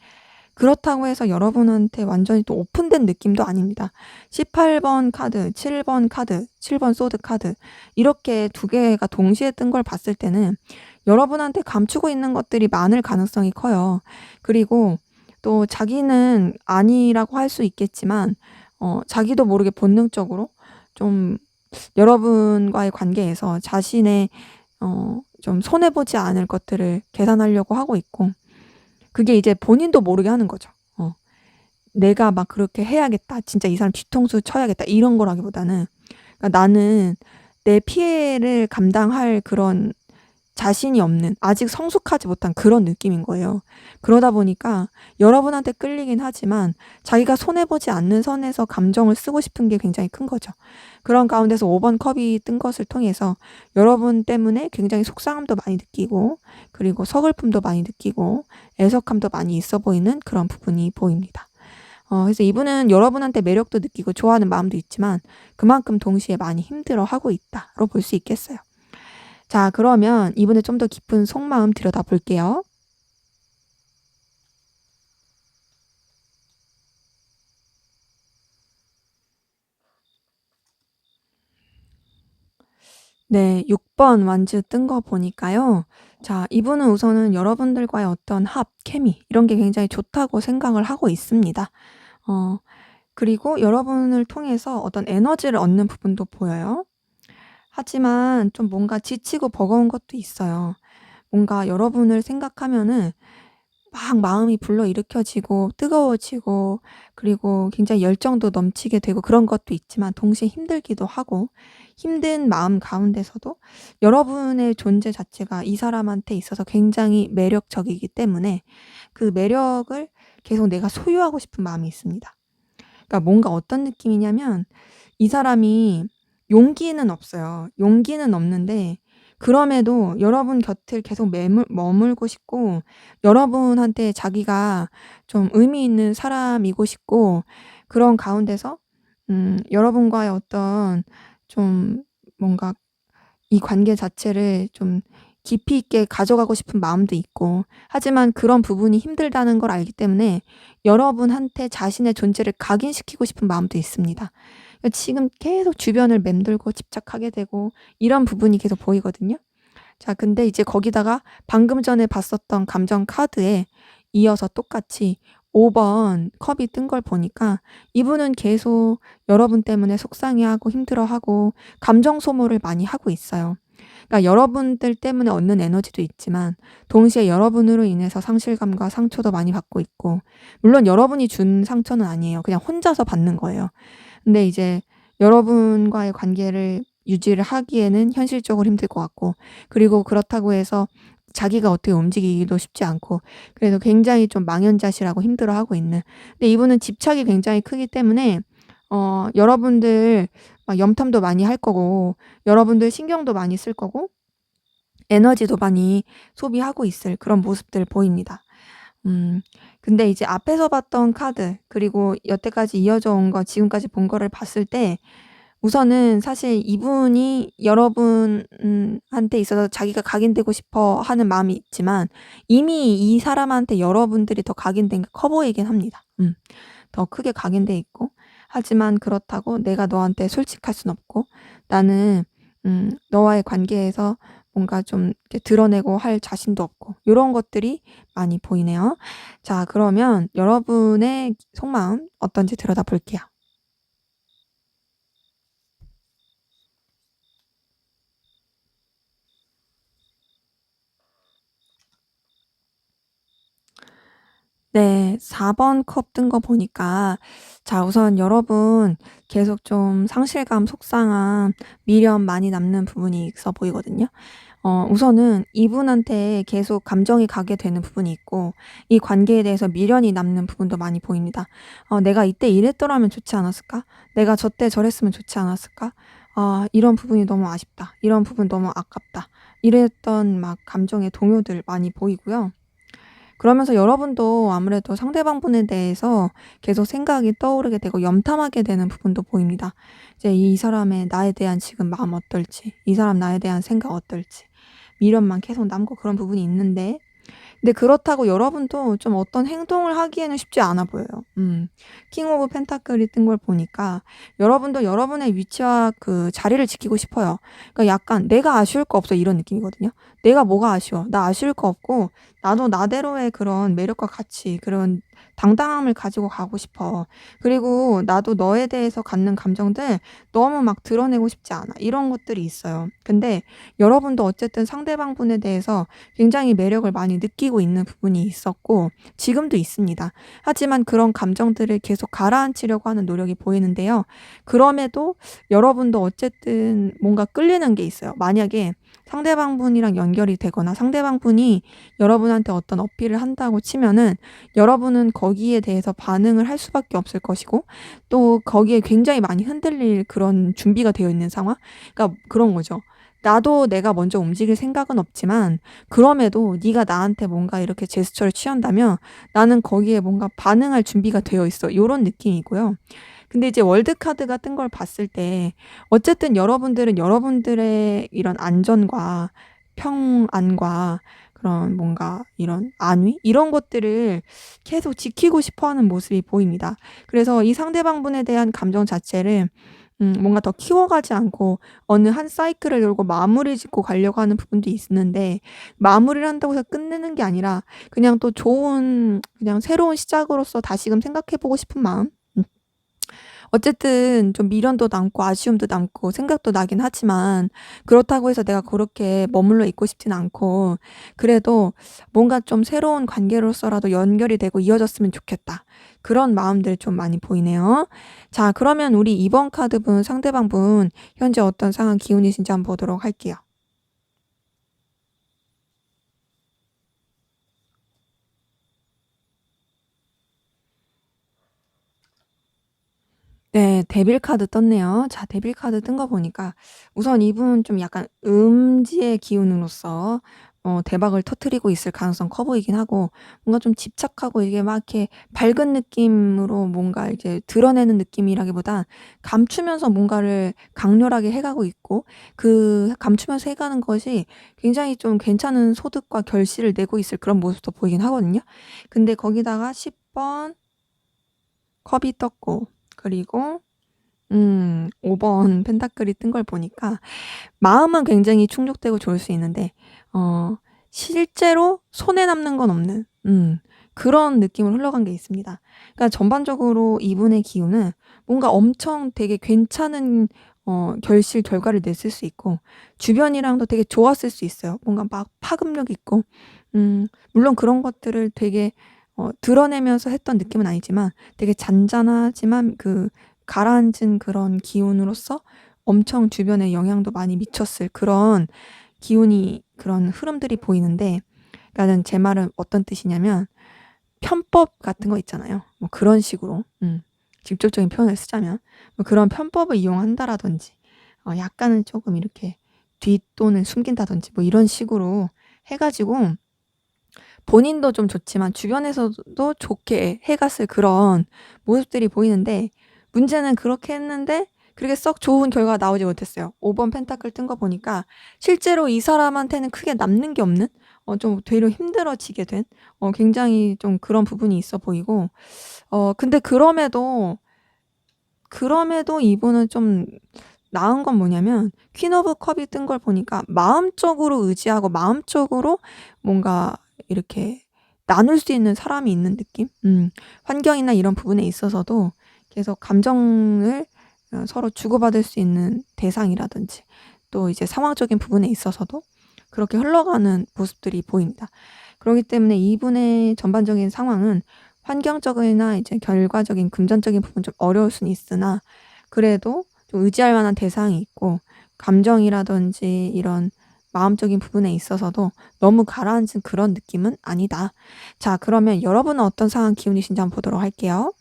그렇다고 해서 여러분한테 완전히 또 오픈된 느낌도 아닙니다. 18번 카드, 7번 카드, 7번 소드 카드 이렇게 두 개가 동시에 뜬 걸 봤을 때는 여러분한테 감추고 있는 것들이 많을 가능성이 커요. 그리고 또 자기는 아니라고 할 수 있겠지만 자기도 모르게 본능적으로 좀 여러분과의 관계에서 자신의 좀 손해 보지 않을 것들을 계산하려고 하고 있고, 그게 이제 본인도 모르게 하는 거죠. '내가 막 그렇게 해야겠다. 진짜 이 사람 뒤통수 쳐야겠다.' 이런 거라기보다는, 그러니까 나는 내 피해를 감당할 그런 자신이 없는, 아직 성숙하지 못한 그런 느낌인 거예요. 그러다 보니까 여러분한테 끌리긴 하지만 자기가 손해 보지 않는 선에서 감정을 쓰고 싶은 게 굉장히 큰 거죠. 그런 가운데서 5번 컵이 뜬 것을 통해서 여러분 때문에 굉장히 속상함도 많이 느끼고, 그리고 서글픔도 많이 느끼고, 애석함도 많이 있어 보이는 그런 부분이 보입니다. 그래서 이분은 여러분한테 매력도 느끼고 좋아하는 마음도 있지만 그만큼 동시에 많이 힘들어하고 있다로 볼 수 있겠어요. 자, 그러면 이분의 좀 더 깊은 속마음 들여다볼게요. 네, 6번 완즈 뜬 거 보니까요. 자, 이분은 우선은 여러분들과의 어떤 합, 케미 이런 게 굉장히 좋다고 생각을 하고 있습니다. 어 그리고 여러분을 통해서 어떤 에너지를 얻는 부분도 보여요. 하지만 좀 뭔가 지치고 버거운 것도 있어요. 뭔가 여러분을 생각하면은 막 마음이 불러일으켜지고 뜨거워지고, 그리고 굉장히 열정도 넘치게 되고 그런 것도 있지만 동시에 힘들기도 하고, 힘든 마음 가운데서도 여러분의 존재 자체가 이 사람한테 있어서 굉장히 매력적이기 때문에 그 매력을 계속 내가 소유하고 싶은 마음이 있습니다. 그러니까 뭔가 어떤 느낌이냐면, 이 사람이 용기는 없어요. 용기는 없는데 그럼에도 여러분 곁을 계속 머물고 싶고, 여러분한테 자기가 좀 의미 있는 사람이고 싶고, 그런 가운데서 여러분과의 어떤 좀 뭔가 이 관계 자체를 좀 깊이 있게 가져가고 싶은 마음도 있고, 하지만 그런 부분이 힘들다는 걸 알기 때문에 여러분한테 자신의 존재를 각인시키고 싶은 마음도 있습니다. 지금 계속 주변을 맴돌고 집착하게 되고 이런 부분이 계속 보이거든요. 자, 근데 이제 거기다가 방금 전에 봤었던 감정 카드에 이어서 똑같이 5번 컵이 뜬 걸 보니까 이분은 계속 여러분 때문에 속상해하고 힘들어하고 감정 소모를 많이 하고 있어요. 그러니까 여러분들 때문에 얻는 에너지도 있지만 동시에 여러분으로 인해서 상실감과 상처도 많이 받고 있고, 물론 여러분이 준 상처는 아니에요. 그냥 혼자서 받는 거예요. 근데 이제 여러분과의 관계를 유지를 하기에는 현실적으로 힘들 것 같고, 그리고 그렇다고 해서 자기가 어떻게 움직이기도 쉽지 않고, 그래서 굉장히 좀 망연자실하고 힘들어하고 있는, 근데 이분은 집착이 굉장히 크기 때문에 여러분들 막 염탐도 많이 할 거고, 여러분들 신경도 많이 쓸 거고, 에너지도 많이 소비하고 있을 그런 모습들 보입니다. 음 근데 이제 앞에서 봤던 카드, 그리고 여태까지 이어져 온 거, 지금까지 본 거를 봤을 때 우선은 사실 이분이 여러분 한테 있어서 자기가 각인되고 싶어 하는 마음이 있지만 이미 이 사람한테 여러분들이 더 각인된 게 커 보이긴 합니다. 더 크게 각인돼 있고, 하지만 그렇다고 내가 너한테 솔직할 순 없고, 나는 너와의 관계에서 뭔가 좀 이렇게 드러내고 할 자신도 없고, 요런 것들이 많이 보이네요. 자, 그러면 여러분의 속마음 어떤지 들여다볼게요. 네. 4번 컵 뜬 거 보니까, 자, 우선 여러분 계속 좀 상실감, 속상함, 미련 많이 남는 부분이 있어 보이거든요. 우선은 이분한테 계속 감정이 가게 되는 부분이 있고, 이 관계에 대해서 미련이 남는 부분도 많이 보입니다. '내가 이때 이랬더라면 좋지 않았을까? 내가 저때 저랬으면 좋지 않았을까? 아, 이런 부분이 너무 아쉽다. 이런 부분 너무 아깝다.' 이랬던 막 감정의 동요들 많이 보이고요. 그러면서 여러분도 아무래도 상대방 분에 대해서 계속 생각이 떠오르게 되고 염탐하게 되는 부분도 보입니다. 이제 이 사람의 나에 대한 지금 마음 어떨지, 이 사람 나에 대한 생각 어떨지, 미련만 계속 남고 그런 부분이 있는데, 근데 그렇다고 여러분도 좀 어떤 행동을 하기에는 쉽지 않아 보여요. 킹 오브 펜타클이 뜬 걸 보니까 여러분도 여러분의 위치와 그 자리를 지키고 싶어요. 그러니까 약간 '내가 아쉬울 거 없어.' 이런 느낌이거든요. '내가 뭐가 아쉬워? 나 아쉬울 거 없고 나도 나대로의 그런 매력과 가치 그런 당당함을 가지고 가고 싶어. 그리고 나도 너에 대해서 갖는 감정들 너무 막 드러내고 싶지 않아.' 이런 것들이 있어요. 근데 여러분도 어쨌든 상대방 분에 대해서 굉장히 매력을 많이 느끼고 있는 부분이 있었고 지금도 있습니다. 하지만 그런 감정들을 계속 가라앉히려고 하는 노력이 보이는데요. 그럼에도 여러분도 어쨌든 뭔가 끌리는 게 있어요. 만약에 상대방 분이랑 연결이 되거나 상대방 분이 여러분한테 어떤 어필을 한다고 치면은 여러분은 거기에 대해서 반응을 할 수밖에 없을 것이고 또 거기에 굉장히 많이 흔들릴 그런 준비가 되어 있는 상황? 그러니까 그런 거죠. 나도 내가 먼저 움직일 생각은 없지만 그럼에도 네가 나한테 뭔가 이렇게 제스처를 취한다면 나는 거기에 뭔가 반응할 준비가 되어 있어. 요런 느낌이고요. 근데 이제 월드카드가 뜬 걸 봤을 때 어쨌든 여러분들은 여러분들의 이런 안전과 평안과 그런 뭔가 이런 안위 이런 것들을 계속 지키고 싶어 하는 모습이 보입니다. 그래서 이 상대방분에 대한 감정 자체를 뭔가 더 키워가지 않고 어느 한 사이클을 돌고 마무리 짓고 가려고 하는 부분도 있는데 마무리를 한다고 해서 끝내는 게 아니라 그냥 또 좋은 그냥 새로운 시작으로서 다시금 생각해 보고 싶은 마음? 어쨌든 좀 미련도 남고 아쉬움도 남고 생각도 나긴 하지만 그렇다고 해서 내가 그렇게 머물러 있고 싶진 않고 그래도 뭔가 좀 새로운 관계로서라도 연결이 되고 이어졌으면 좋겠다. 그런 마음들 좀 많이 보이네요. 자, 그러면 우리 2번 카드분 상대방 분 현재 어떤 상황 기운이신지 한번 보도록 할게요. 네. 데빌 카드 떴네요. 자, 데빌 카드 뜬 거 보니까 우선 이분은 좀 약간 음지의 기운으로서 대박을 터뜨리고 있을 가능성 커 보이긴 하고 뭔가 좀 집착하고 이게 막 이렇게 밝은 느낌으로 뭔가 이제 드러내는 느낌이라기보단 감추면서 뭔가를 강렬하게 해 가고 있고 그 감추면서 해 가는 것이 굉장히 좀 괜찮은 소득과 결실을 내고 있을 그런 모습도 보이긴 하거든요. 근데 거기다가 10번 컵이 떴고 그리고 5번 펜타클이 뜬 걸 보니까 마음은 굉장히 충족되고 좋을 수 있는데 어 실제로 손에 남는 건 없는 그런 느낌으로 흘러간 게 있습니다. 그러니까 전반적으로 이분의 기운은 뭔가 엄청 되게 괜찮은 결실 결과를 냈을 수 있고 주변이랑도 되게 좋았을 수 있어요. 뭔가 막 파급력 있고 물론 그런 것들을 되게 드러내면서 했던 느낌은 아니지만 되게 잔잔하지만 그 가라앉은 그런 기운으로서 엄청 주변에 영향도 많이 미쳤을 그런 기운이 그런 흐름들이 보이는데 그러니까는 제 말은 어떤 뜻이냐면 편법 같은 거 있잖아요. 뭐 그런 식으로 직접적인 표현을 쓰자면 뭐 그런 편법을 이용한다라든지 약간은 쪼금 이렇게 뒷돈을 숨긴다든지 뭐 이런 식으로 해 가지고 본인도 좀 좋지만 주변에서도 좋게 해 갔을 그런 모습들이 보이는데 문제는 그렇게 했는데 그렇게 썩 좋은 결과가 나오지 못했어요. 5번 펜타클 뜬 거 보니까 실제로 이 사람한테는 크게 남는 게 없는 좀 되려 힘들어지게 된 굉장히 좀 그런 부분이 있어 보이고 근데 그럼에도 이분은 좀 나은 건 뭐냐면 퀸 오브 컵이 뜬 걸 보니까 마음적으로 의지하고 마음적으로 뭔가 이렇게 나눌 수 있는 사람이 있는 느낌? 환경이나 이런 부분에 있어서도 계속 감정을 서로 주고받을 수 있는 대상이라든지 또 이제 상황적인 부분에 있어서도 그렇게 흘러가는 모습들이 보입니다. 그러기 때문에 이분의 전반적인 상황은 환경적이나 이제 결과적인 금전적인 부분 좀 어려울 수는 있으나 그래도 좀 의지할 만한 대상이 있고 감정이라든지 이런 마음적인 부분에 있어서도 너무 가라앉은 그런 느낌은 아니다. 자, 그러면 여러분은 어떤 상황 기운이신지 한번 보도록 할게요.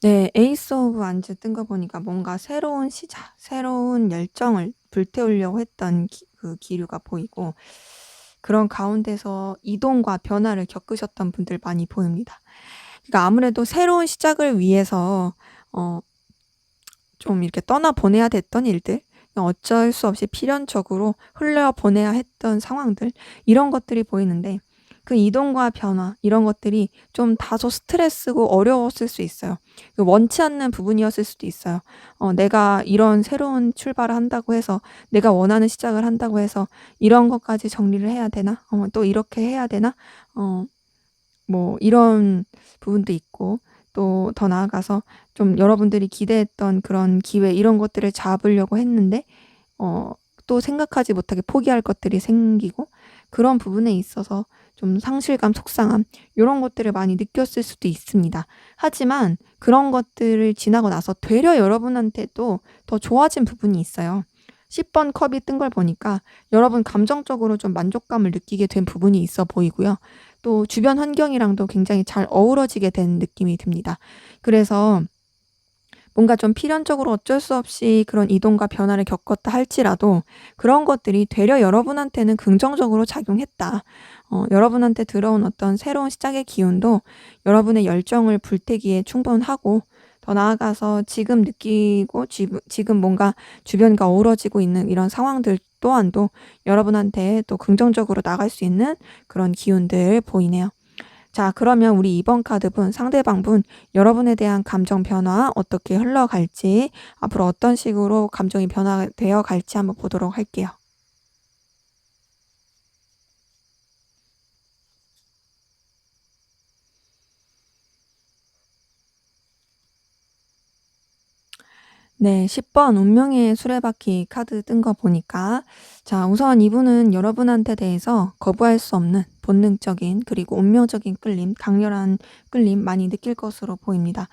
네. 에이스 오브 완즈 뜬 거 보니까 뭔가 새로운 시작, 새로운 열정을 불태우려고 했던 그 기류가 보이고 그런 가운데서 이동과 변화를 겪으셨던 분들 많이 보입니다. 그러니까 아무래도 새로운 시작을 위해서 어 좀 이렇게 떠나보내야 됐던 일들, 그냥 어쩔 수 없이 필연적으로 흘려보내야 했던 상황들, 이런 것들이 보이는데, 그 이동과 변화 이런 것들이 좀 다소 스트레스고 어려웠을 수 있어요. 그 원치 않는 부분이었을 수도 있어요. 내가 이런 새로운 출발을 한다고 해서, 내가 원하는 시작을 한다고 해서 '이런 것까지 정리를 해야 되나? 또 이렇게 해야 되나?' 어 뭐 이런 부분도 있고, 또 더 나아가서 좀 여러분들이 기대했던 그런 기회 이런 것들을 잡으려고 했는데 어 또 생각하지 못하게 포기할 것들이 생기고, 그런 부분에 있어서 좀 상실감, 속상함 요런 것들을 많이 느꼈을 수도 있습니다. 하지만 그런 것들을 지나고 나서 되려 여러분한테도 더 좋아진 부분이 있어요. 10번 컵이 뜬 걸 보니까 여러분 감정적으로 좀 만족감을 느끼게 된 부분이 있어 보이고요. 또 주변 환경이랑도 굉장히 잘 어우러지게 된 느낌이 듭니다. 그래서 뭔가 좀 필연적으로 어쩔 수 없이 그런 이동과 변화를 겪었다 할지라도, 그런 것들이 되려 여러분한테는 긍정적으로 작용했다. 여러분한테 들어온 어떤 새로운 시작의 기운도 여러분의 열정을 불태기에 충분하고, 더 나아가서 지금 느끼고 지금 뭔가 주변과 어우러지고 있는 이런 상황들 또한도 여러분한테 또 긍정적으로 나갈 수 있는 그런 기운들 보이네요. 자, 그러면 우리 2번 카드분, 상대방분, 여러분에 대한 감정 변화 어떻게 흘러갈지, 앞으로 어떤 식으로 감정이 변화되어 갈지 한번 보도록 할게요. 네, 10번 운명의 수레바퀴 카드 뜬 거 보니까, 자, 우선 이분은 여러분한테 대해서 거부할 수 없는 본능적인 그리고 운명적인 끌림, 강렬한 끌림 많이 느낄 것으로 보입니다.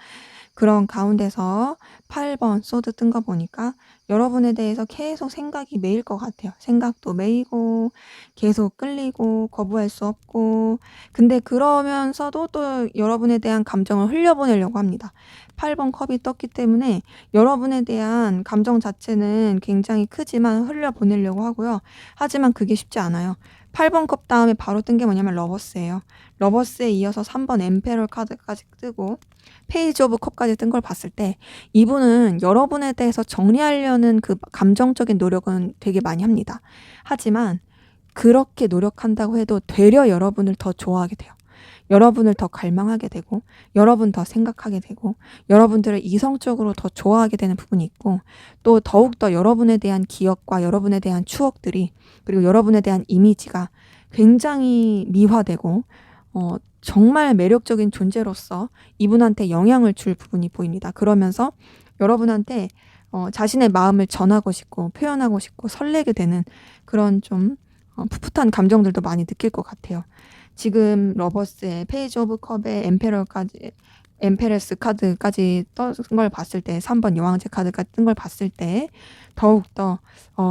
그런 가운데서 8번 소드 뜬 거 보니까 여러분에 대해서 계속 생각이 메일 것 같아요. 생각도 메이고 계속 끌리고 거부할 수 없고, 근데 그러면서도 또 여러분에 대한 감정을 흘려보내려고 합니다. 8번 컵이 떴기 때문에 여러분에 대한 감정 자체는 굉장히 크지만 흘려보내려고 하고요. 하지만 그게 쉽지 않아요. 8번 컵 다음에 바로 뜬 게 뭐냐면 러버스예요. 러버스에 이어서 3번 엠페럴 카드까지 뜨고 페이지 오브 컵까지 뜬 걸 봤을 때, 이분은 여러분에 대해서 정리하려는 그 감정적인 노력은 되게 많이 합니다. 하지만 그렇게 노력한다고 해도 되려 여러분을 더 좋아하게 돼요. 여러분을 더 갈망하게 되고, 여러분 더 생각하게 되고, 여러분들을 이성적으로 더 좋아하게 되는 부분이 있고, 또 더욱더 여러분에 대한 기억과 여러분에 대한 추억들이, 그리고 여러분에 대한 이미지가 굉장히 미화되고 정말 매력적인 존재로서 이분한테 영향을 줄 부분이 보입니다. 그러면서 여러분한테 자신의 마음을 전하고 싶고 표현하고 싶고 설레게 되는 그런 좀 풋풋한 감정들도 많이 느낄 것 같아요. 지금 러버스의 페이지 오브 컵에 엠페레스 카드까지 뜬 걸 봤을 때, 3번 여왕제 카드까지 뜬 걸 봤을 때 더욱더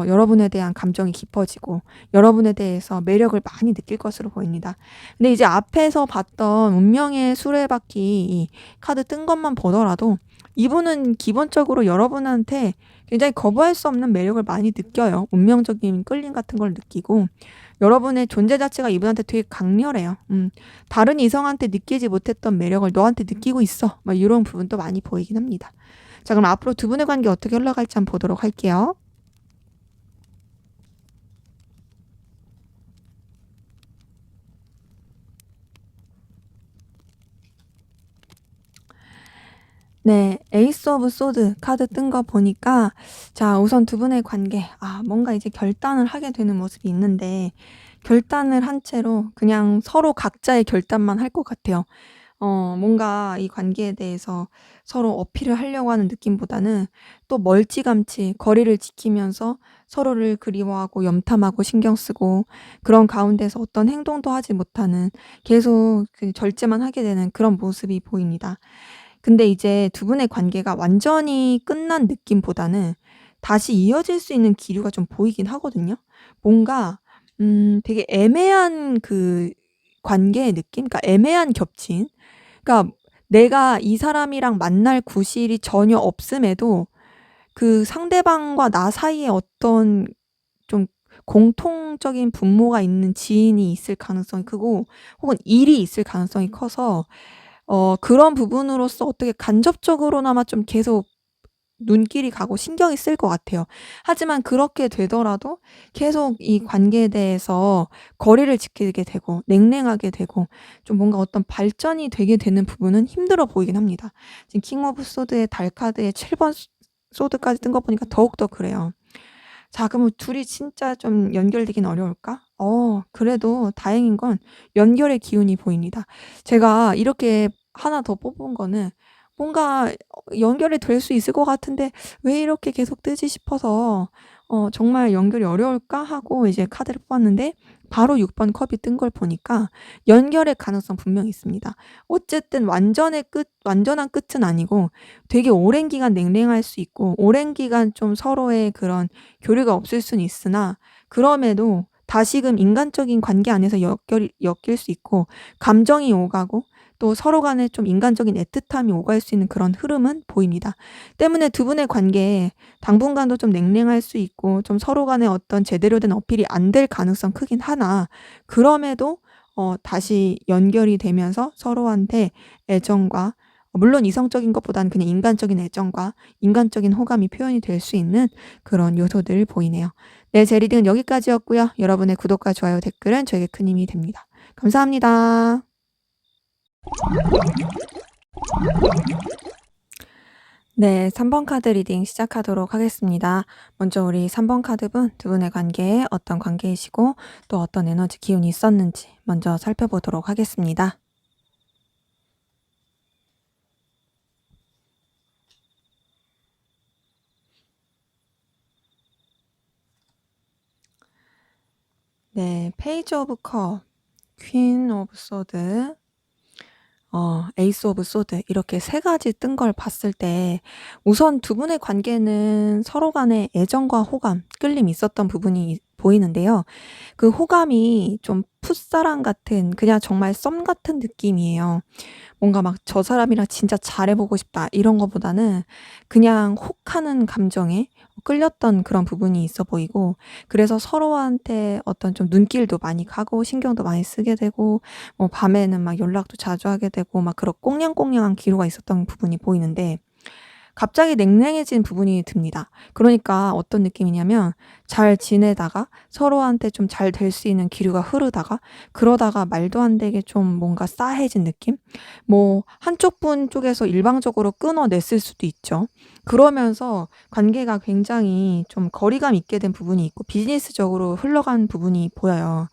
여러분에 대한 감정이 깊어지고 여러분에 대해서 매력을 많이 느낄 것으로 보입니다. 근데 이제 앞에서 봤던 운명의 수레바퀴 이 카드 뜬 것만 보더라도 이분은 기본적으로 여러분한테 굉장히 거부할 수 없는 매력을 많이 느껴요. 운명적인 끌림 같은 걸 느끼고, 여러분의 존재 자체가 이분한테 되게 강렬해요. 다른 이성한테 느끼지 못했던 매력을 너한테 느끼고 있어. 막 이런 부분도 많이 보이긴 합니다. 자, 그럼 앞으로 두 분의 관계 어떻게 흘러갈지 한번 보도록 할게요. 네. 에이스 오브 소드 카드 뜬 거 보니까, 자, 우선 두 분의 관계, 뭔가 이제 결단을 하게 되는 모습이 있는데, 결단을 한 채로 그냥 서로 각자의 결단만 할 것 같아요. 뭔가 이 관계에 대해서 서로 어필을 하려고 하는 느낌보다는 또 멀찌감치 거리를 지키면서 서로를 그리워하고 염탐하고 신경 쓰고, 그런 가운데서 어떤 행동도 하지 못하는, 계속 그 절제만 하게 되는 그런 모습이 보입니다. 근데 이제 두 분의 관계가 완전히 끝난 느낌보다는 다시 이어질 수 있는 기류가 좀 보이긴 하거든요. 뭔가 되게 애매한 그 관계의 느낌? 그러니까 애매한 겹친, 그러니까 내가 이 사람이랑 만날 구실이 전혀 없음에도 그 상대방과 나 사이에 어떤 좀 공통적인 분모가 있는 지인이 있을 가능성이 크고, 혹은 일이 있을 가능성이 커서 그런 부분으로서 어떻게 간접적으로나마 좀 계속 눈길이 가고 신경이 쓸 것 같아요. 하지만 그렇게 되더라도 계속 이 관계에 대해서 거리를 지키게 되고 냉랭하게 되고 좀 뭔가 어떤 발전이 되게 되는 부분은 힘들어 보이긴 합니다. 지금 킹 오브 소드의 달 카드에 7번 소드까지 뜬 거 보니까 더욱더 그래요. 자, 그럼 둘이 진짜 좀 연결되긴 어려울까? 그래도 다행인 건 연결의 기운이 보입니다. 제가 이렇게 하나 더 뽑은 거는 뭔가 연결이 될 수 있을 것 같은데 '왜 이렇게 계속 뜨지?' 싶어서 '정말 연결이 어려울까?' 하고 이제 카드를 뽑았는데 바로 6번 컵이 뜬 걸 보니까 연결의 가능성 분명히 있습니다. 어쨌든 완전한 끝은 아니고 되게 오랜 기간 냉랭할 수 있고 오랜 기간 좀 서로의 그런 교류가 없을 수는 있으나 그럼에도 다시금 인간적인 관계 안에서 엮결이 엮일 수 있고 감정이 오가고 또 서로 간에 좀 인간적인 애틋함이 오갈 수 있는 그런 흐름은 보입니다. 때문에 두 분의 관계에 당분간도 좀 냉랭할 수 있고 좀 서로 간에 어떤 제대로 된 어필이 안 될 가능성 크긴 하나 그럼에도 다시 연결이 되면서 서로한테 애정과 물론 이성적인 것보다는 그냥 인간적인 애정과 인간적인 호감이 표현이 될 수 있는 그런 요소들 보이네요. 네, 제 리딩은 여기까지였고요. 여러분의 구독과 좋아요, 댓글은 저에게 큰 힘이 됩니다. 감사합니다. 네, 3번 카드 리딩 시작하도록 하겠습니다. 먼저 우리 3번 카드분 두 분의 관계에 어떤 관계이시고 또 어떤 에너지 기운이 있었는지 먼저 살펴보도록 하겠습니다. 네, 페이지 오브 컵, 퀸 오브 소드, 에이스 오브 소드 이렇게 세 가지 뜬 걸 봤을 때 우선 두 분의 관계는 서로 간에 애정과 호감, 끌림이 있었던 부분이 보이는데요. 그 호감이 좀 풋사랑 같은 그냥 정말 썸 같은 느낌이에요. 뭔가 막 '저 사람이랑 진짜 잘해 보고 싶다.' 이런 거보다는 그냥 혹하는 감정에 끌렸던 그런 부분이 있어 보이고 그래서 서로한테 어떤 좀 눈길도 많이 가고 신경도 많이 쓰게 되고 밤에는 막 연락도 자주 하게 되고 막 그런 꽁냥꽁냥한 기류가 있었던 부분이 보이는데 갑자기 냉랭해진 부분이 듭니다. 그러니까 어떤 느낌이냐면 잘 지내다가 서로한테 좀 잘 될 수 있는 기류가 흐르다가 그러다가 말도 안 되게 좀 뭔가 싸해진 느낌? 뭐 한쪽 분 쪽에서 일방적으로 끊어냈을 수도 있죠. 그러면서 관계가 굉장히 좀 거리감 있게 된 부분이 있고 비즈니스적으로 흘러간 부분이 보여요.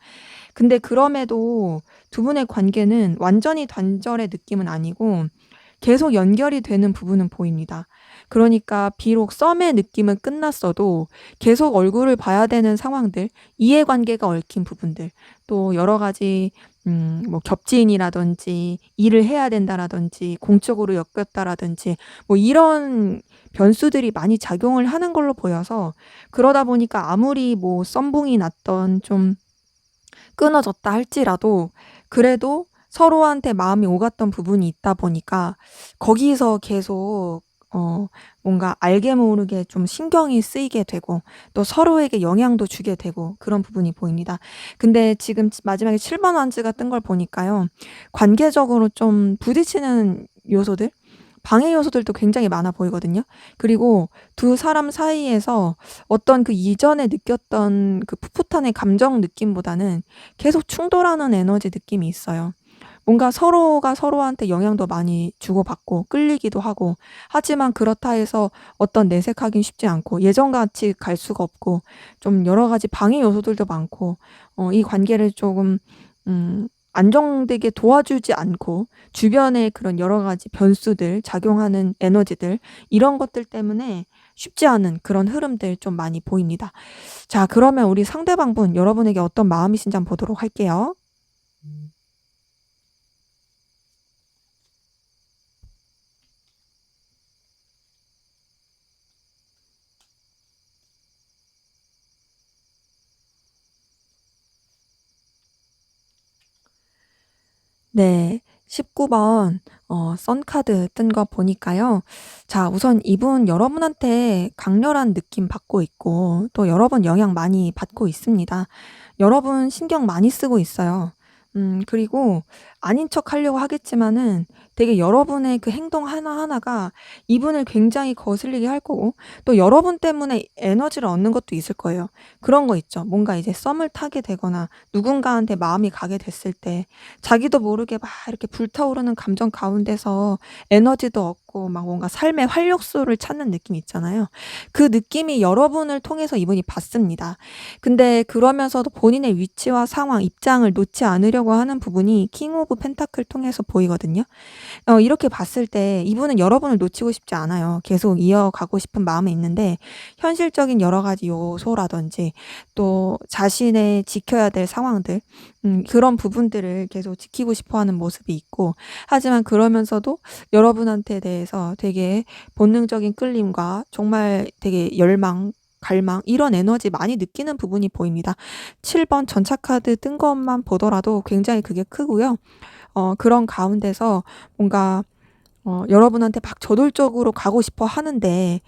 근데 그럼에도 두 분의 관계는 완전히 단절의 느낌은 아니고 계속 연결이 되는 부분은 보입니다. 그러니까 비록 썸의 느낌은 끝났어도 계속 얼굴을 봐야 되는 상황들, 이해관계가 얽힌 부분들, 또 여러 가지 뭐 겹지인이라든지 일을 해야 된다라든지 공적으로 엮였다라든지 뭐 이런 변수들이 많이 작용을 하는 걸로 보여서 그러다 보니까 아무리 뭐 썸붕이 났던 좀 끊어졌다 할지라도 그래도 서로한테 마음이 오갔던 부분이 있다 보니까 거기서 계속 뭔가 알게 모르게 좀 신경이 쓰이게 되고 또 서로에게 영향도 주게 되고 그런 부분이 보입니다. 근데 지금 마지막에 7번 완즈가 뜬 걸 보니까요. 관계적으로 좀 부딪히는 요소들, 방해 요소들도 굉장히 많아 보이거든요. 그리고 두 사람 사이에서 어떤 그 이전에 느꼈던 그 풋풋함의 감정 느낌보다는 계속 충돌하는 에너지 느낌이 있어요. 뭔가 서로가 서로한테 영향도 많이 주고받고 끌리기도 하고 하지만 그렇다 해서 어떤 내색하긴 쉽지 않고 예전같이 갈 수가 없고 좀 여러 가지 방해 요소들도 많고 이 관계를 조금 안정되게 도와주지 않고 주변의 그런 여러 가지 변수들 작용하는 에너지들 이런 것들 때문에 쉽지 않은 그런 흐름들 좀 많이 보입니다. 자, 그러면 우리 상대방분 여러분에게 어떤 마음이신지 한번 보도록 할게요. 네. 19번 선 카드 뜬 거 보니까요. 자, 우선 이분 여러분한테 강렬한 느낌 받고 있고 또 여러 번 영향 많이 받고 있습니다. 여러 분 신경 많이 쓰고 있어요. 그리고 아닌 척하려고 하겠지만은 되게 여러분의 그 행동 하나하나가 이분을 굉장히 거슬리게 할 거고, 또 여러분 때문에 에너지를 얻는 것도 있을 거예요. 그런 거 있죠. 뭔가 이제 썸을 타게 되거나 누군가한테 마음이 가게 됐을 때 자기도 모르게 막 이렇게 불타오르는 감정 가운데서 에너지도 얻고 막 뭔가 삶의 활력소를 찾는 느낌이 있잖아요. 그 느낌이 여러분을 통해서 이분이 받습니다. 근데 그러면서도 본인의 위치와 상황, 입장을 놓지 않으려고 하는 부분이 킹 오브 펜타클 통해서 보이거든요. 이렇게 봤을 때 이분은 여러분을 놓치고 싶지 않아요. 계속 이어가고 싶은 마음이 있는데, 현실적인 여러 가지 요소라든지 또 자신의 지켜야 될 상황들, 그런 부분들을 계속 지키고 싶어 하는 모습이 있고, 하지만 그러면서도 여러분한테 대해서 되게 본능적인 끌림과 정말 되게 열망, 갈망 이런 에너지 많이 느끼는 부분이 보입니다. 7번 전차 카드 뜬 것만 보더라도 굉장히 그게 크고요. 그런 가운데서 뭔가 여러분한테 막 저돌적으로 가고 싶어 하는데,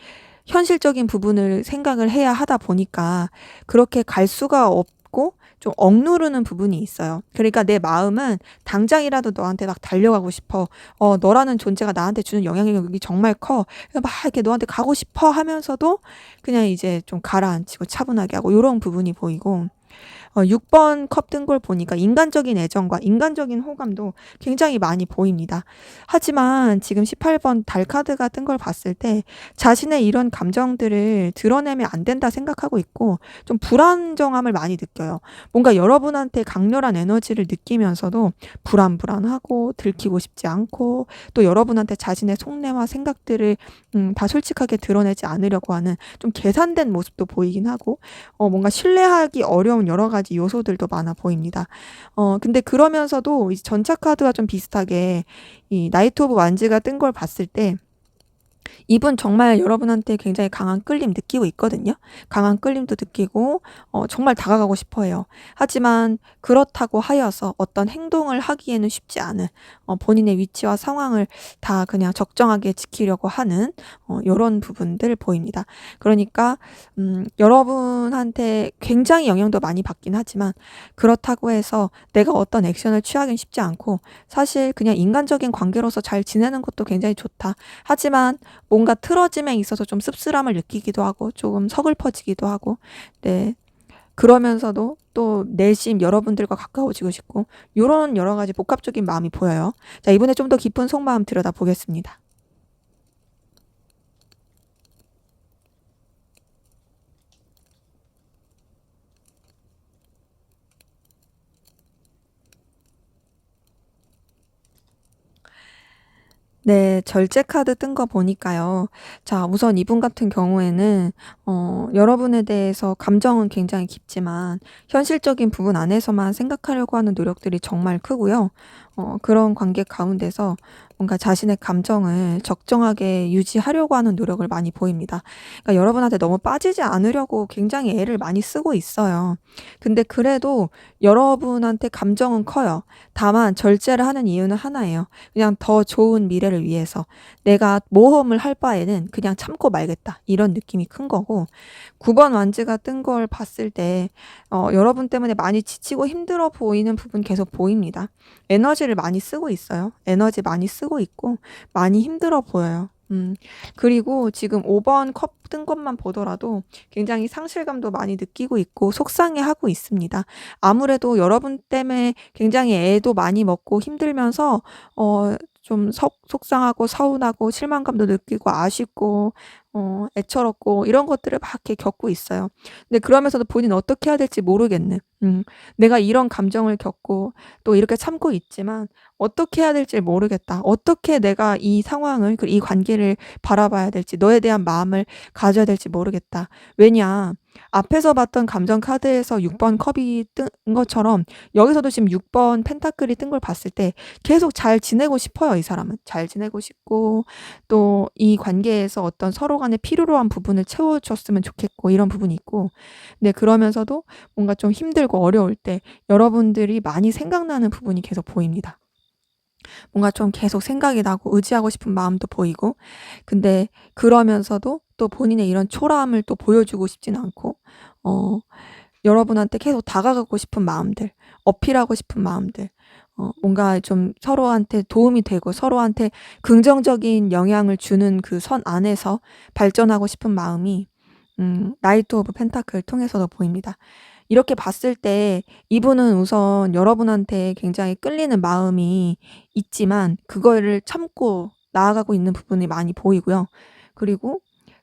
현실적인 부분을 생각을 해야 하다 보니까 그렇게 갈 수가 없고 좀 억누르는 부분이 있어요. 그러니까 내 마음은 당장이라도 너한테 막 달려가고 싶어. 너라는 존재가 나한테 주는 영향력이 정말 커. 그래서 막 이렇게 너한테 가고 싶어 하면서도 그냥 이제 좀 가라앉히고 차분하게 하고 요런 부분이 보이고, 6번 컵 뜬 걸 보니까 인간적인 애정과 인간적인 호감도 굉장히 많이 보입니다. 하지만 지금 18번 달 카드가 뜬 걸 봤을 때 자신의 이런 감정들을 드러내면 안 된다 생각하고 있고, 좀 불안정함을 많이 느껴요. 뭔가 여러분한테 강렬한 에너지를 느끼면서도 불안불안하고 들키고 싶지 않고, 또 여러분한테 자신의 속내와 생각들을 다 솔직하게 드러내지 않으려고 하는 좀 계산된 모습도 보이긴 하고, 뭔가 신뢰하기 어려운 여러 가지 요소들도 많아 보입니다. 근데 그러면서도 이 전차 카드와 좀 비슷하게 이 나이트 오브 완즈가 뜬 걸 봤을 때 이분 정말 여러분한테 굉장히 강한 끌림 느끼고 있거든요. 강한 끌림도 느끼고 정말 다가가고 싶어 해요. 하지만 그렇다고 하여서 어떤 행동을 하기에는 쉽지 않은, 본인의 위치와 상황을 다 그냥 적정하게 지키려고 하는 요런 부분들 보입니다. 그러니까 여러분한테 굉장히 영향도 많이 받긴 하지만, 그렇다고 해서 내가 어떤 액션을 취하긴 쉽지 않고, 사실 그냥 인간적인 관계로서 잘 지내는 것도 굉장히 좋다. 하지만 뭔가 틀어짐에 있어서 좀 씁쓸함을 느끼기도 하고 조금 서글퍼지기도 하고, 네. 그러면서도 또 내심 여러분들과 가까워지고 싶고, 요런 여러 가지 복합적인 마음이 보여요. 자, 이번에 좀 더 깊은 속마음 들여다보겠습니다. 네. 절제 카드 뜬 거 보니까요. 자, 우선 이분 같은 경우에는 여러분에 대해서 감정은 굉장히 깊지만 현실적인 부분 안에서만 생각하려고 하는 노력들이 정말 크고요. 그런 관계 가운데서 뭔가 자신의 감정을 적정하게 유지하려고 하는 노력을 많이 보입니다. 그러니까 여러분한테 너무 빠지지 않으려고 굉장히 애를 많이 쓰고 있어요. 근데 그래도 여러분한테 감정은 커요. 다만 절제를 하는 이유는 하나예요. 그냥 더 좋은 미래를 위해서 '내가 모험을 할 바에는 그냥 참고 말겠다.' 이런 느낌이 큰 거고, 9번 완즈가 뜬 걸 봤을 때 여러분 때문에 많이 지치고 힘들어 보이는 부분 계속 보입니다. 에너지를 많이 쓰고 있어요. 에너지 많이 쓰고 있고 많이 힘들어 보여요. 그리고 지금 5번 컵 뜬 것만 보더라도 굉장히 상실감도 많이 느끼고 있고 속상해하고 있습니다. 아무래도 여러분 때문에 굉장히 애도 많이 먹고 힘들면서 좀 속상하고 서운하고 실망감도 느끼고 아쉽고 애처롭고 이런 것들을 막 이렇게 겪고 있어요. 근데 그러면서도 본인은 어떻게 해야 될지 모르겠는, 내가 이런 감정을 겪고 또 이렇게 참고 있지만 어떻게 해야 될지 모르겠다. 어떻게 내가 이 상황을, 이 관계를 바라봐야 될지, 너에 대한 마음을 가져야 될지 모르겠다. 왜냐, 앞에서 봤던 감정 카드에서 6번 컵이 뜬 것처럼 여기서도 지금 6번 펜타클이 뜬 걸 봤을 때 계속 잘 지내고 싶어요, 이 사람은. 잘 지내고 싶고, 또 이 관계에서 어떤 서로 간의 필요로 한 부분을 채워 줬으면 좋겠고 이런 부분이 있고, 근데 그러면서도 뭔가 좀 힘들고 어려울 때 여러분들이 많이 생각나는 부분이 계속 보입니다. 뭔가 좀 계속 생각이 나고 의지하고 싶은 마음도 보이고, 근데 그러면서도 또 본인의 이런 초라함을 또 보여주고 싶진 않고, 어 여러분한테 계속 다가가고 싶은 마음들, 어필하고 싶은 마음들, 뭔가 좀 서로한테 도움이 되고 서로한테 긍정적인 영향을 주는 그 선 안에서 발전하고 싶은 마음이 나이트 오브 펜타클을 통해서도 보입니다. 이렇게 봤을 때 이분은 우선 여러분한테 굉장히 끌리는 마음이 있지만 그거를 참고 나아가고 있는 부분이 많이 보이고요. 그리고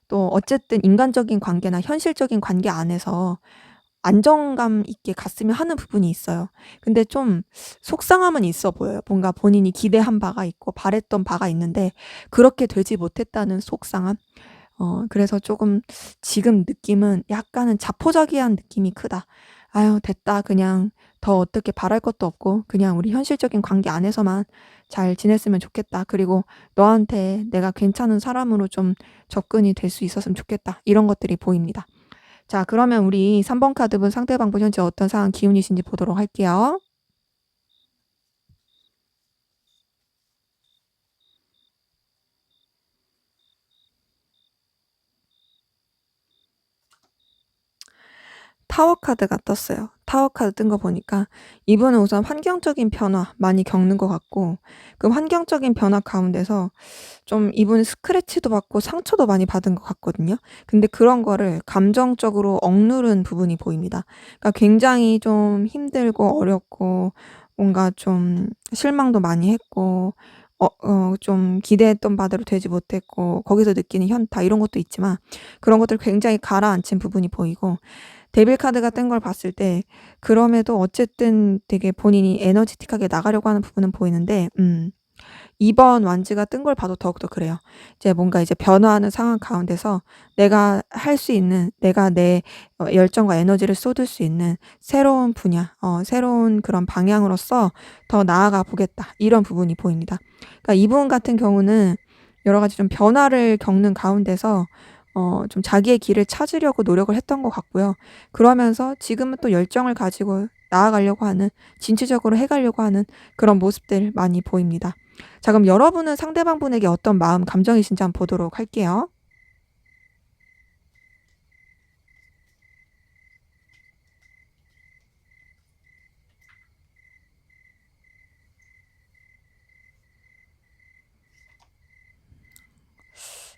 또 어쨌든 인간적인 관계나 현실적인 관계 안에서 안정감 있게 갔으면 하는 부분이 있어요. 근데 좀 속상함은 있어 보여요. 뭔가 본인이 기대한 바가 있고 바랬던 바가 있는데 그렇게 되지 못했다는 속상함? 그래서 조금 지금 느낌은 약간은 자포자기한 느낌이 크다. '아유 됐다. 그냥 더 어떻게 바랄 것도 없고 그냥 우리 현실적인 관계 안에서만 잘 지냈으면 좋겠다. 그리고 너한테 내가 괜찮은 사람으로 좀 접근이 될 수 있었으면 좋겠다.' 이런 것들이 보입니다. 자 그러면 우리 3번 카드분 상대방분 현재 어떤 상황 기운이신지 보도록 할게요. 타워 카드가 떴어요. 타워 카드 뜬 거 보니까 이분은 우선 환경적인 변화 많이 겪는 것 같고 그 환경적인 변화 가운데서 좀 이분은 스크래치도 받고 상처도 많이 받은 것 같거든요. 근데 그런 거를 감정적으로 억누른 부분이 보입니다. 그러니까 굉장히 좀 힘들고 어렵고 뭔가 좀 실망도 많이 했고 좀 기대했던 바대로 되지 못했고 거기서 느끼는 현타 이런 것도 있지만 그런 것들을 굉장히 가라앉힌 부분이 보이고 데빌 카드가 뜬 걸 봤을 때 그럼에도 어쨌든 되게 본인이 에너지틱하게 나가려고 하는 부분은 보이는데 2번 완즈가 뜬 걸 봐도 더욱더 그래요. 이제 뭔가 이제 변화하는 상황 가운데서 내가 할 수 있는 내가 내 열정과 에너지를 쏟을 수 있는 새로운 분야 새로운 그런 방향으로서 '더 나아가 보겠다.' 이런 부분이 보입니다. 그러니까 이분 같은 경우는 여러 가지 좀 변화를 겪는 가운데서 좀 자기의 길을 찾으려고 노력을 했던 것 같고요. 그러면서 지금은 또 열정을 가지고 나아가려고 하는 진취적으로 해 가려고 하는 그런 모습들 많이 보입니다. 자 그럼 여러분은 상대방 분에게 어떤 마음 감정이신지 한번 보도록 할게요.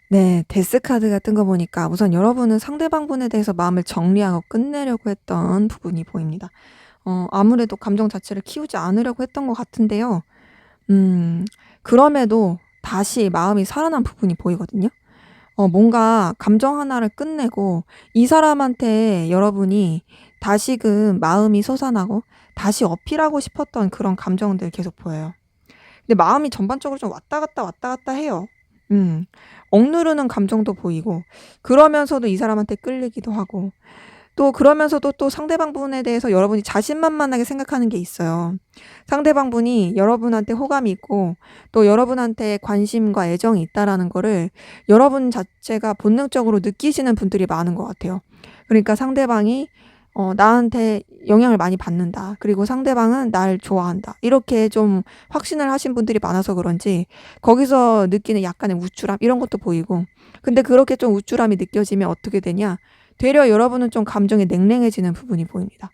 네. 데스 카드가 뜬 거 보니까 우선 여러분은 상대방 분에 대해서 마음을 정리하고 끝내려고 했던 부분이 보입니다. 아무래도 감정 자체를 키우지 않으려고 했던 것 같은데요. 음 그럼에도 다시 마음이 살아난 부분이 보이거든요. 뭔가 감정 하나를 끝내고 이 사람한테 여러분이 다시금 마음이 솟아나고 다시 어필하고 싶었던 그런 감정들 계속 보여요. 근데 마음이 전반적으로 좀 왔다 갔다, 왔다 갔다 해요. 음. 억누르는 감정도 보이고 그러면서도 이 사람한테 끌리기도 하고 또 그러면서도 또 상대방 분에 대해서 여러분이 자신만만하게 생각하는 게 있어요. 상대방 분이 여러분한테 호감이 있고 또 여러분한테 관심과 애정이 있다라는 거를 여러분 자체가 본능적으로 느끼시는 분들이 많은 것 같아요. 그러니까 상대방이 나한테 영향을 많이 받는다. 그리고 상대방은 날 좋아한다. 이렇게 좀 확신을 하신 분들이 많아서 그런지 거기서 느끼는 약간의 우쭐함 이런 것도 보이고 근데 그렇게 좀 우쭐함이 느껴지면 어떻게 되냐? 되려 여러분은 좀 감정이 냉랭해지는 부분이 보입니다.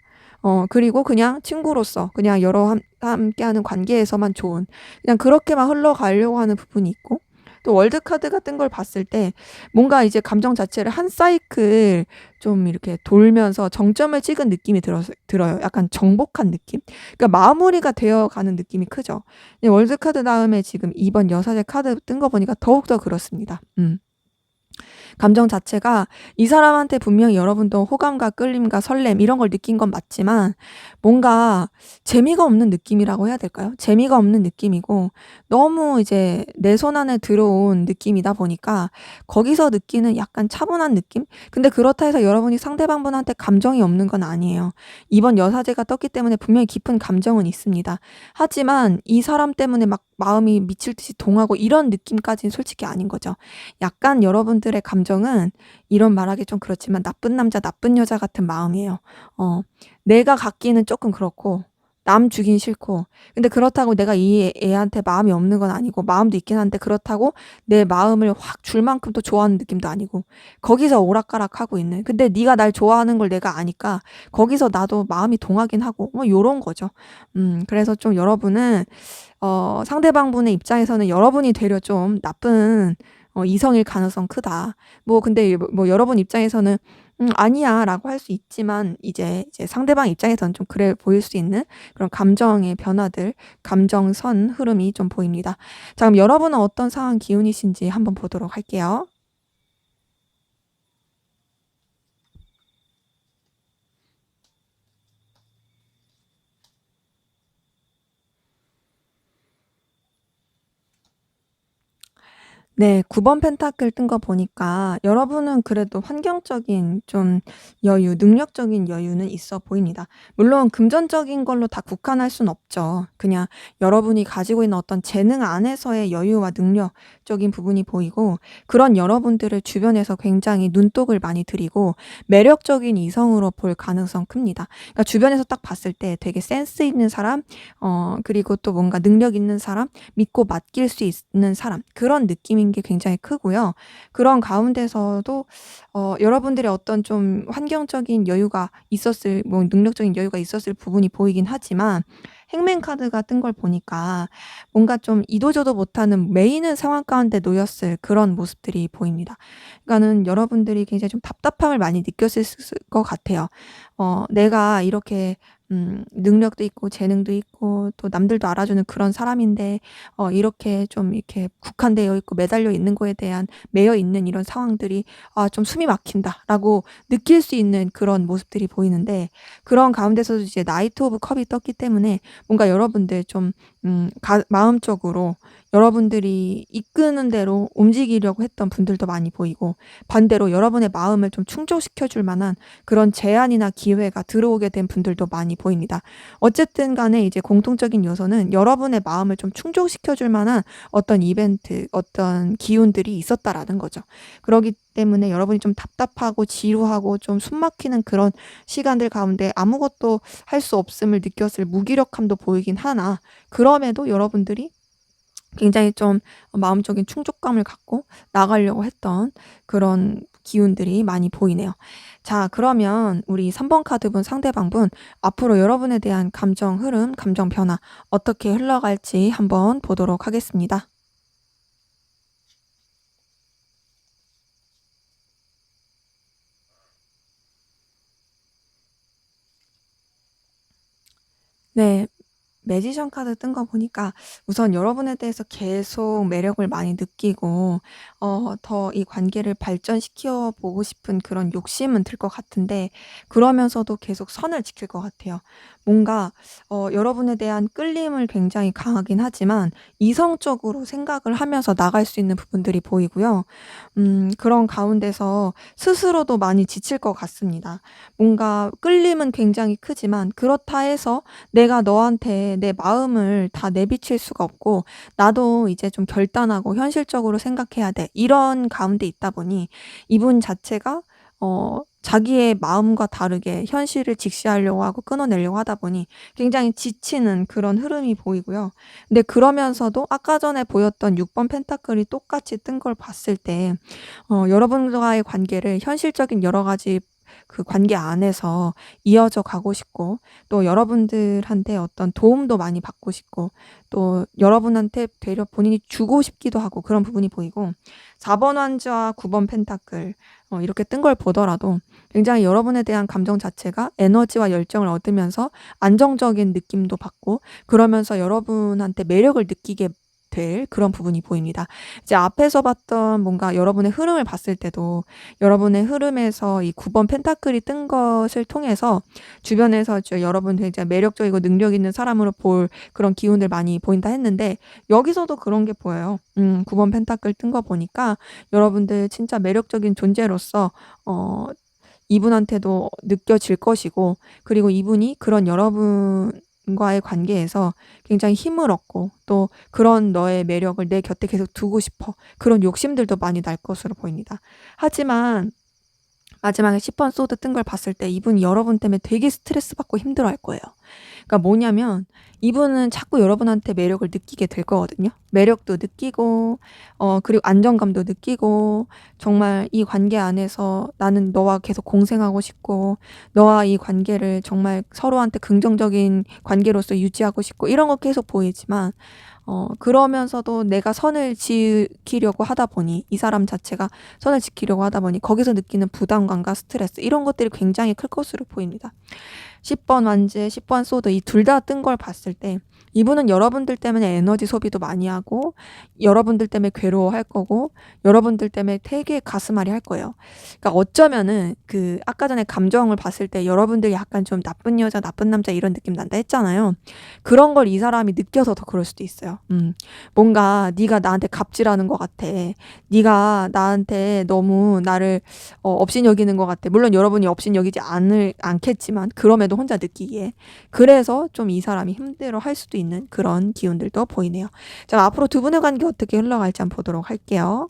그리고 그냥 친구로서 그냥 여러 함께하는 관계에서만 좋은 그냥 그렇게만 흘러가려고 하는 부분이 있고 또 월드 카드가 뜬 걸 봤을 때 뭔가 이제 감정 자체를 한 사이클 좀 이렇게 돌면서 정점을 찍은 느낌이 들어요. 약간 정복한 느낌? 그러니까 마무리가 되어 가는 느낌이 크죠. 이 월드 카드 다음에 지금 2번 여사제 카드 뜬 거 보니까 더욱더 그렇습니다. 감정 자체가 이 사람한테 분명히 여러분도 호감과 끌림과 설렘 이런 걸 느낀 건 맞지만 뭔가 재미가 없는 느낌이라고 해야 될까요? 재미가 없는 느낌이고 너무 이제 내 손 안에 들어온 느낌이다 보니까 거기서 느끼는 약간 차분한 느낌? 근데 그렇다 해서 여러분이 상대방분한테 감정이 없는 건 아니에요. 이번 여사제가 떴기 때문에 분명히 깊은 감정은 있습니다. 하지만 이 사람 때문에 막 마음이 미칠 듯이 동하고 이런 느낌까지는 솔직히 아닌 거죠. 약간 여러분들의 감정은 이런 말하기 좀 그렇지만 나쁜 남자 나쁜 여자 같은 마음이에요. 어 내가 갖기는 조금 그렇고 남 주긴 싫고. 근데 그렇다고 내가 이 애한테 마음이 없는 건 아니고 마음도 있긴 한데 그렇다고 내 마음을 확 줄 만큼 또 좋아하는 느낌도 아니고 거기서 오락가락하고 있는. 근데 네가 날 좋아하는 걸 내가 아니까 거기서 나도 마음이 동하긴 하고 뭐 요런 거죠. 그래서 좀 여러분은 상대방분의 입장에서는 여러분이 되려 좀 나쁜 이성일 가능성 크다. 뭐 근데 뭐 여러분 입장에서는 아니야라고 할 수 있지만 이제 상대방 입장에서는 좀 그래 보일 수 있는 그런 감정의 변화들, 감정선 흐름이 좀 보입니다. 자, 그럼 여러분은 어떤 상황 기운이신지 한번 보도록 할게요. 네. 9번 펜타클 뜬 거 보니까 여러분은 그래도 환경적인 좀 여유, 능력적인 여유는 있어 보입니다. 물론 금전적인 걸로 다 국한할 순 없죠. 그냥 여러분이 가지고 있는 어떤 재능 안에서의 여유와 능력적인 부분이 보이고 그런 여러분들을 주변에서 굉장히 눈독을 많이 들이고 매력적인 이성으로 볼 가능성 큽니다. 그러니까 주변에서 딱 봤을 때 되게 센스 있는 사람 그리고 또 뭔가 능력 있는 사람 믿고 맡길 수 있는 사람 그런 느낌인 게 굉장히 크고요. 그런 가운데서도 여러분들의 어떤 좀 환경적인 여유가 있었을 뭐 능력적인 여유가 있었을 부분이 보이긴 하지만 행맨 카드가 뜬 걸 보니까 뭔가 좀 이도 저도 못하는 매이는 상황 가운데 놓였을 그런 모습들이 보입니다. 그러니까는 여러분들이 굉장히 좀 답답함을 많이 느꼈을 것 같아요. 내가 이렇게 능력도 있고 재능도 있고 또 남들도 알아주는 그런 사람인데 이렇게 좀 이렇게 국한되어 있고 매달려 있는 거에 대한 매여 있는 이런 상황들이 '아 좀 숨이 막힌다.'라고 느낄 수 있는 그런 모습들이 보이는데 그런 가운데서도 이제 나이트 오브 컵이 떴기 때문에 뭔가 여러분들 좀 마음적으로 여러분들이 이끄는 대로 움직이려고 했던 분들도 많이 보이고 반대로 여러분의 마음을 좀 충족시켜 줄 만한 그런 제안이나 기회가 들어오게 된 분들도 많이 보입니다. 어쨌든 간에 이제 공통적인 요소는 여러분의 마음을 좀 충족시켜 줄 만한 어떤 이벤트, 어떤 기운들이 있었다라는 거죠. 그러기 때문에 여러분이 좀 답답하고 지루하고 좀 숨막히는 그런 시간들 가운데 아무것도 할 수 없음을 느꼈을 무기력함도 보이긴 하나 그럼에도 여러분들이 굉장히 좀 마음적인 충족감을 갖고 나가려고 했던 그런 기운들이 많이 보이네요. 자, 그러면 우리 3번 카드분 상대방분 앞으로 여러분에 대한 감정 흐름, 감정 변화 어떻게 흘러갈지 한번 보도록 하겠습니다. 네. 매지션 카드 뜬 거 보니까 우선 여러분에 대해서 계속 매력을 많이 느끼고 더 이 관계를 발전시켜 보고 싶은 그런 욕심은 들 것 같은데 그러면서도 계속 선을 지킬 것 같아요. 뭔가 여러분에 대한 끌림을 굉장히 강하긴 하지만 이성적으로 생각을 하면서 나갈 수 있는 부분들이 보이고요. 그런 가운데서 스스로도 많이 지칠 것 같습니다. 뭔가 끌림은 굉장히 크지만 그렇다 해서 내가 너한테 내 마음을 다 내비칠 수가 없고 나도 이제 좀 결단하고 현실적으로 생각해야 돼. 이런 가운데 있다 보니 이분 자체가 자기의 마음과 다르게 현실을 직시하려고 하고 끊어내려고 하다 보니 굉장히 지치는 그런 흐름이 보이고요. 근데 그러면서도 아까 전에 보였던 6번 펜타클이 똑같이 뜬 걸 봤을 때 여러분과의 관계를 현실적인 여러 가지 그 관계 안에서 이어져 가고 싶고 또 여러분들한테 어떤 도움도 많이 받고 싶고 또 여러분한테 되려 본인이 주고 싶기도 하고 그런 부분이 보이고 4번 환즈와 9번 펜타클 이렇게 뜬 걸 보더라도 굉장히 여러분에 대한 감정 자체가 에너지와 열정을 얻으면서 안정적인 느낌도 받고 그러면서 여러분한테 매력을 느끼게 될 그런 부분이 보입니다. 이제 앞에서 봤던 뭔가 여러분의 흐름을 봤을 때도 여러분의 흐름에서 이 9번 펜타클이 뜬 것을 통해서 주변에서 여러분 굉장히 매력적이고 능력 있는 사람으로 볼 그런 기운들 많이 보인다 했는데 여기서도 그런 게 보여요. 9번 펜타클 뜬 거 보니까 여러분들 진짜 매력적인 존재로서 어 이분한테도 느껴질 것이고 그리고 이분이 그런 여러분과의 관계에서 굉장히 힘을 얻고 또 그런 너의 매력을 내 곁에 계속 두고 싶어 그런 욕심들도 많이 날 것으로 보입니다. 하지만 마지막에 10번 소드 뜬 걸 봤을 때 이분이 여러분 때문에 되게 스트레스 받고 힘들어할 거예요. 그러니까 뭐냐면 이분은 자꾸 여러분한테 매력을 느끼게 될 거거든요. 매력도 느끼고 그리고 안정감도 느끼고 정말 이 관계 안에서 나는 너와 계속 공생하고 싶고 너와 이 관계를 정말 서로한테 긍정적인 관계로서 유지하고 싶고 이런 거 계속 보이지만 그러면서도 내가 선을 지키려고 하다 보니 이 사람 자체가 선을 지키려고 하다 보니 거기서 느끼는 부담감과 스트레스 이런 것들이 굉장히 클 것으로 보입니다. 10번 완즈, 10번 소드 이 둘 다 뜬 걸 봤을 때 이분은 여러분들 때문에 에너지 소비도 많이 하고 여러분들 때문에 괴로워할 거고 여러분들 때문에 되게 가슴앓이 할 거예요. 그러니까 어쩌면은 그 아까 전에 감정을 봤을 때 여러분들이 약간 좀 나쁜 여자, 나쁜 남자 이런 느낌 난다 했잖아요. 그런 걸 이 사람이 느껴서 더 그럴 수도 있어요. 뭔가 네가 나한테 갑질하는 것 같아. 네가 나한테 너무 나를 업신여기는 것 같아. 물론 여러분이 업신여기지 않겠지만 그럼에도 혼자 느끼기에. 그래서 좀 이 사람이 힘들어 할 수도 있는 그런 기운들도 보이네요. 자, 앞으로 두 분의 관계 어떻게 흘러갈지 한번 보도록 할게요.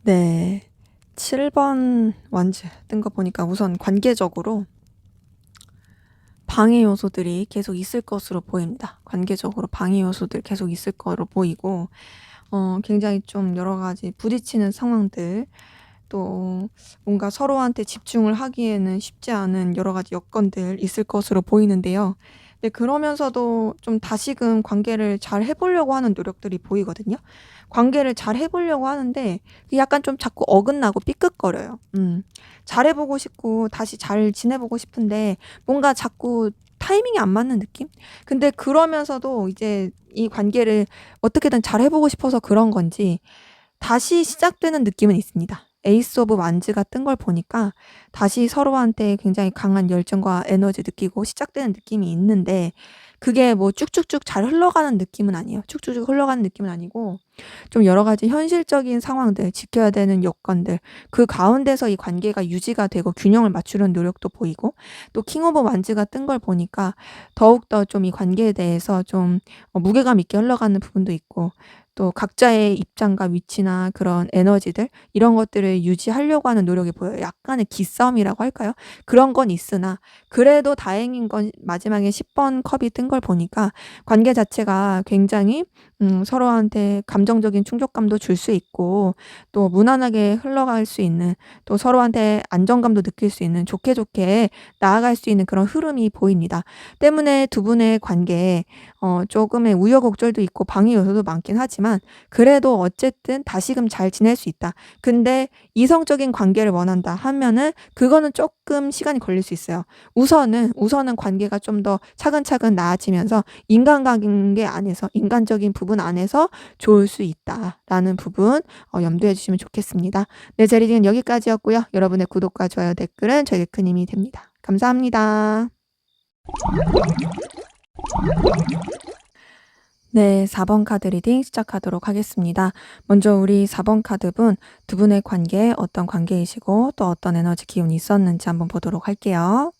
네. 7번 완즈 뜬 거 보니까 우선 관계적으로 방해 요소들이 계속 있을 것으로 보입니다. 관계적으로 방해 요소들 계속 있을 거로 보이고 굉장히 좀 여러 가지 부딪히는 상황들 또 뭔가 서로한테 집중을 하기에는 쉽지 않은 여러 가지 여건들 있을 것으로 보이는데요. 네, 그러면서도 좀 다시금 관계를 잘 해보려고 하는 노력들이 보이거든요. 관계를 잘 해보려고 하는데 약간 좀 자꾸 어긋나고 삐끗거려요. 잘해보고 싶고 다시 잘 지내보고 싶은데 뭔가 자꾸 타이밍이 안 맞는 느낌? 근데 그러면서도 이제 이 관계를 어떻게든 잘 해보고 싶어서 그런 건지 다시 시작되는 느낌은 있습니다. 에이스 오브 완즈가 뜬 걸 보니까 다시 서로한테 굉장히 강한 열정과 에너지 느끼고 시작되는 느낌이 있는데 그게 뭐 쭉쭉쭉 잘 흘러가는 느낌은 아니에요. 쭉쭉쭉 흘러가는 느낌은 아니고 좀 여러 가지 현실적인 상황들, 지켜야 되는 여건들 그 가운데서 이 관계가 유지가 되고 균형을 맞추려는 노력도 보이고 또 킹 오브 완즈가 뜬 걸 보니까 더욱더 좀 이 관계에 대해서 좀 무게감 있게 흘러가는 부분도 있고 또 각자의 입장과 위치나 그런 에너지들 이런 것들을 유지하려고 하는 노력이 보여요. 약간의 기싸움이라고 할까요? 그런 건 있으나 그래도 다행인 건 마지막에 10번 컵이 뜬 걸 보니까 관계 자체가 굉장히 서로한테 감정적인 충족감도 줄 수 있고 또 무난하게 흘러갈 수 있는 또 서로한테 안정감도 느낄 수 있는 좋게 좋게 나아갈 수 있는 그런 흐름이 보입니다. 때문에 두 분의 관계에 조금의 우여곡절도 있고 방해 요소도 많긴 하지만 그래도 어쨌든 다시금 잘 지낼 수 있다. 근데 이성적인 관계를 원한다 하면은 그거는 조금 시간이 걸릴 수 있어요. 우선은 관계가 좀 더 차근차근 나아지면서 인간관계 안에서 인간적인 부분 안에서 좋을 수 있다라는 부분 염두해 주시면 좋겠습니다. 네, 제 리딩은 여기까지였고요. 여러분의 구독과 좋아요, 댓글은 저에게 큰 힘이 됩니다. 감사합니다. 네, 4번 카드 리딩 시작하도록 하겠습니다. 먼저 우리 4번 카드분 두 분의 관계에 어떤 관계이시고 또 어떤 에너지 기운이 있었는지 한번 보도록 할게요.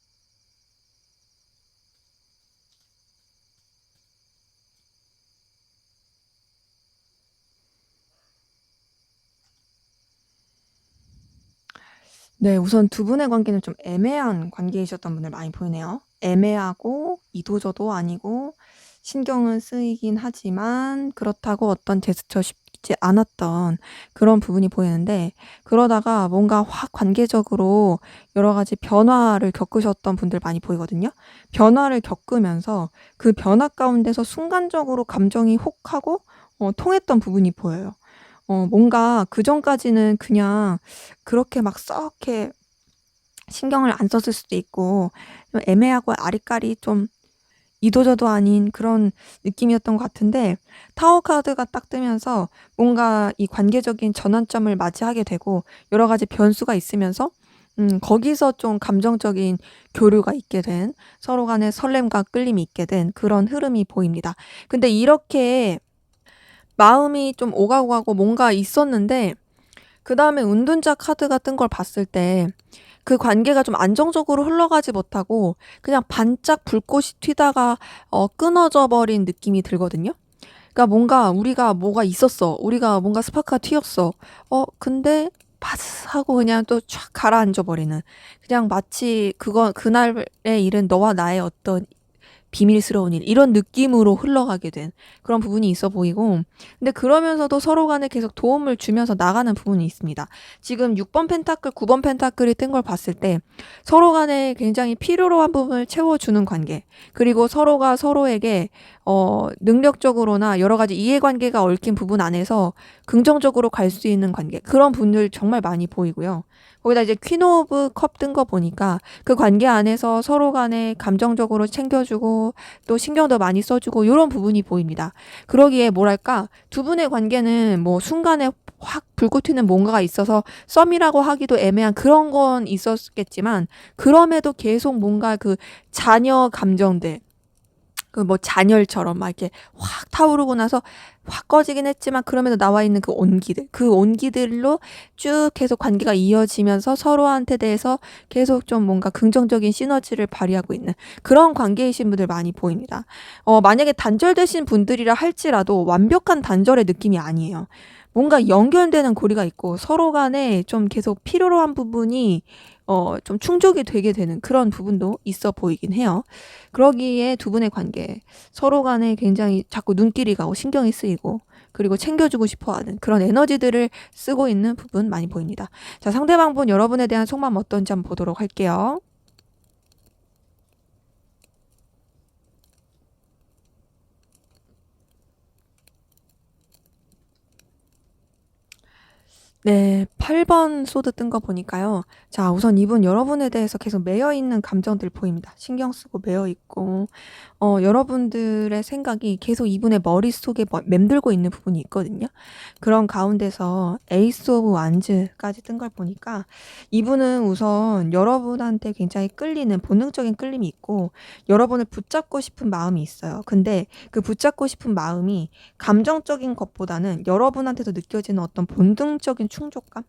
네, 우선 두 분의 관계는 좀 애매한 관계이셨던 분들 많이 보이네요. 애매하고 이도저도 아니고 신경은 쓰이긴 하지만 그렇다고 어떤 제스처 쉽지 않았던 그런 부분이 보이는데 그러다가 뭔가 확 관계적으로 여러 가지 변화를 겪으셨던 분들 많이 보이거든요. 변화를 겪으면서 그 변화 가운데서 순간적으로 감정이 혹하고 통했던 부분이 보여요. 뭔가 그전까지는 그냥 그렇게 막 썩게 신경을 안 썼을 수도 있고 좀 애매하고 아리까리 좀 이도저도 아닌 그런 느낌이었던 것 같은데 타워 카드가 딱 뜨면서 뭔가 이 관계적인 전환점을 맞이하게 되고 여러 가지 변수가 있으면서 거기서 좀 감정적인 교류가 있게 된 서로 간의 설렘과 끌림이 있게 된 그런 흐름이 보입니다. 근데 이렇게 마음이 좀 오가고 가고 뭔가 있었는데 그다음에 은둔자 카드가 뜬 걸 봤을 때 그 관계가 좀 안정적으로 흘러가지 못하고 그냥 반짝 불꽃이 튀다가 끊어져 버린 느낌이 들거든요. 그러니까 뭔가 우리가 뭐가 있었어. 우리가 뭔가 스파크가 튀었어. 근데 파스 하고 그냥 또 촥 가라앉아 버리는. 그냥 마치 그거 그날의 일은 너와 나의 어떤 비밀스러운 일 이런 느낌으로 흘러가게 된 그런 부분이 있어 보이고, 근데 그러면서도 서로 간에 계속 도움을 주면서 나가는 부분이 있습니다. 지금 6번 펜타클, 9번 펜타클이 뜬 걸 봤을 때 서로 간에 굉장히 필요로 한 부분을 채워주는 관계, 그리고 서로가 서로에게 능력적으로나 여러 가지 이해관계가 얽힌 부분 안에서 긍정적으로 갈 수 있는 관계, 그런 분들 정말 많이 보이고요. 거기다 이제 퀸 오브 컵 뜬 거 보니까 그 관계 안에서 서로 간에 감정적으로 챙겨주고 또 신경도 많이 써주고 이런 부분이 보입니다. 그러기에 뭐랄까 두 분의 관계는 뭐 순간에 확 불꽃 튀는 뭔가가 있어서 썸이라고 하기도 애매한 그런 건 있었겠지만, 그럼에도 계속 뭔가 그 자녀 감정들, 그 뭐 잔열처럼 막 이렇게 확 타오르고 나서 확 꺼지긴 했지만 그럼에도 나와 있는 그 온기들, 그 온기들로 쭉 계속 관계가 이어지면서 서로한테 대해서 계속 좀 뭔가 긍정적인 시너지를 발휘하고 있는 그런 관계이신 분들 많이 보입니다. 만약에 단절되신 분들이라 할지라도 완벽한 단절의 느낌이 아니에요. 뭔가 연결되는 고리가 있고 서로 간에 좀 계속 필요로 한 부분이 좀 충족이 되게 되는 그런 부분도 있어 보이긴 해요. 그러기에 두 분의 관계, 서로 간에 굉장히 자꾸 눈길이 가고 신경이 쓰이고 그리고 챙겨주고 싶어 하는 그런 에너지들을 쓰고 있는 부분 많이 보입니다. 자, 상대방 분 여러분에 대한 속마음 어떤지 한번 보도록 할게요. 네, 8번 소드 뜬 거 보니까요. 자, 우선 이분 여러분에 대해서 계속 매여 있는 감정들 보입니다. 신경 쓰고 매여 있고, 여러분들의 생각이 계속 이분의 머릿속에 맴돌고 있는 부분이 있거든요. 그런 가운데서 에이스 오브 완즈까지 뜬 걸 보니까 이분은 우선 여러분한테 굉장히 끌리는 본능적인 끌림이 있고 여러분을 붙잡고 싶은 마음이 있어요. 근데 그 붙잡고 싶은 마음이 감정적인 것보다는 여러분한테도 느껴지는 어떤 본능적인 충족감?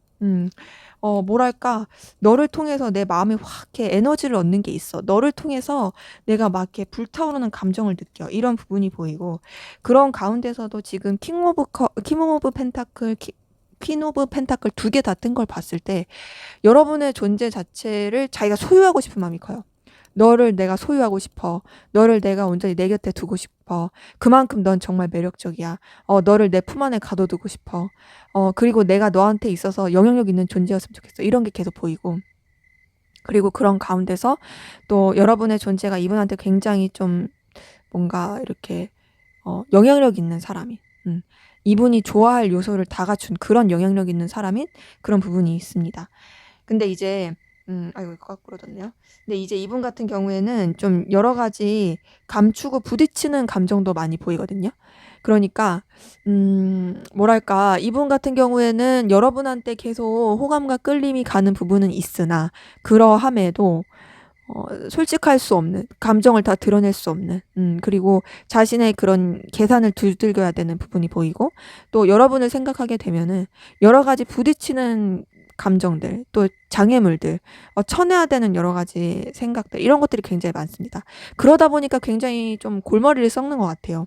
뭐랄까, 너를 통해서 내 마음에 확 이렇게 에너지를 얻는 게 있어. 너를 통해서 내가 막 이렇게 불타오르는 감정을 느껴. 이런 부분이 보이고, 그런 가운데서도 지금 킹 오브 펜타클, 퀸 오브 펜타클 두 개 다 뜬 걸 봤을 때, 여러분의 존재 자체를 자기가 소유하고 싶은 마음이 커요. 너를 내가 소유하고 싶어. 너를 내가 온전히 내 곁에 두고 싶어. 그만큼 넌 정말 매력적이야. 너를 내 품 안에 가둬두고 싶어. 그리고 내가 너한테 있어서 영향력 있는 존재였으면 좋겠어. 이런 게 계속 보이고. 그리고 그런 가운데서 또 여러분의 존재가 이분한테 굉장히 좀 뭔가 이렇게 영향력 있는 사람이, 이분이 좋아할 요소를 다 갖춘 그런 영향력 있는 사람인 그런 부분이 있습니다. 근데 이제 아이고 이거 거꾸로 졌네요. 근데 이제 이분 같은 경우에는 좀 여러 가지 감추고 부딪히는 감정도 많이 보이거든요. 그러니까 뭐랄까, 이분 같은 경우에는 여러분한테 계속 호감과 끌림이 가는 부분은 있으나 그러함에도 솔직할 수 없는 감정을 다 드러낼 수 없는, 그리고 자신의 그런 계산을 두들겨야 되는 부분이 보이고, 또 여러분을 생각하게 되면은 여러 가지 부딪히는 감정들, 또 장애물들, 쳐내야 되는 여러 가지 생각들, 이런 것들이 굉장히 많습니다. 그러다 보니까 굉장히 좀 골머리를 썩는 것 같아요.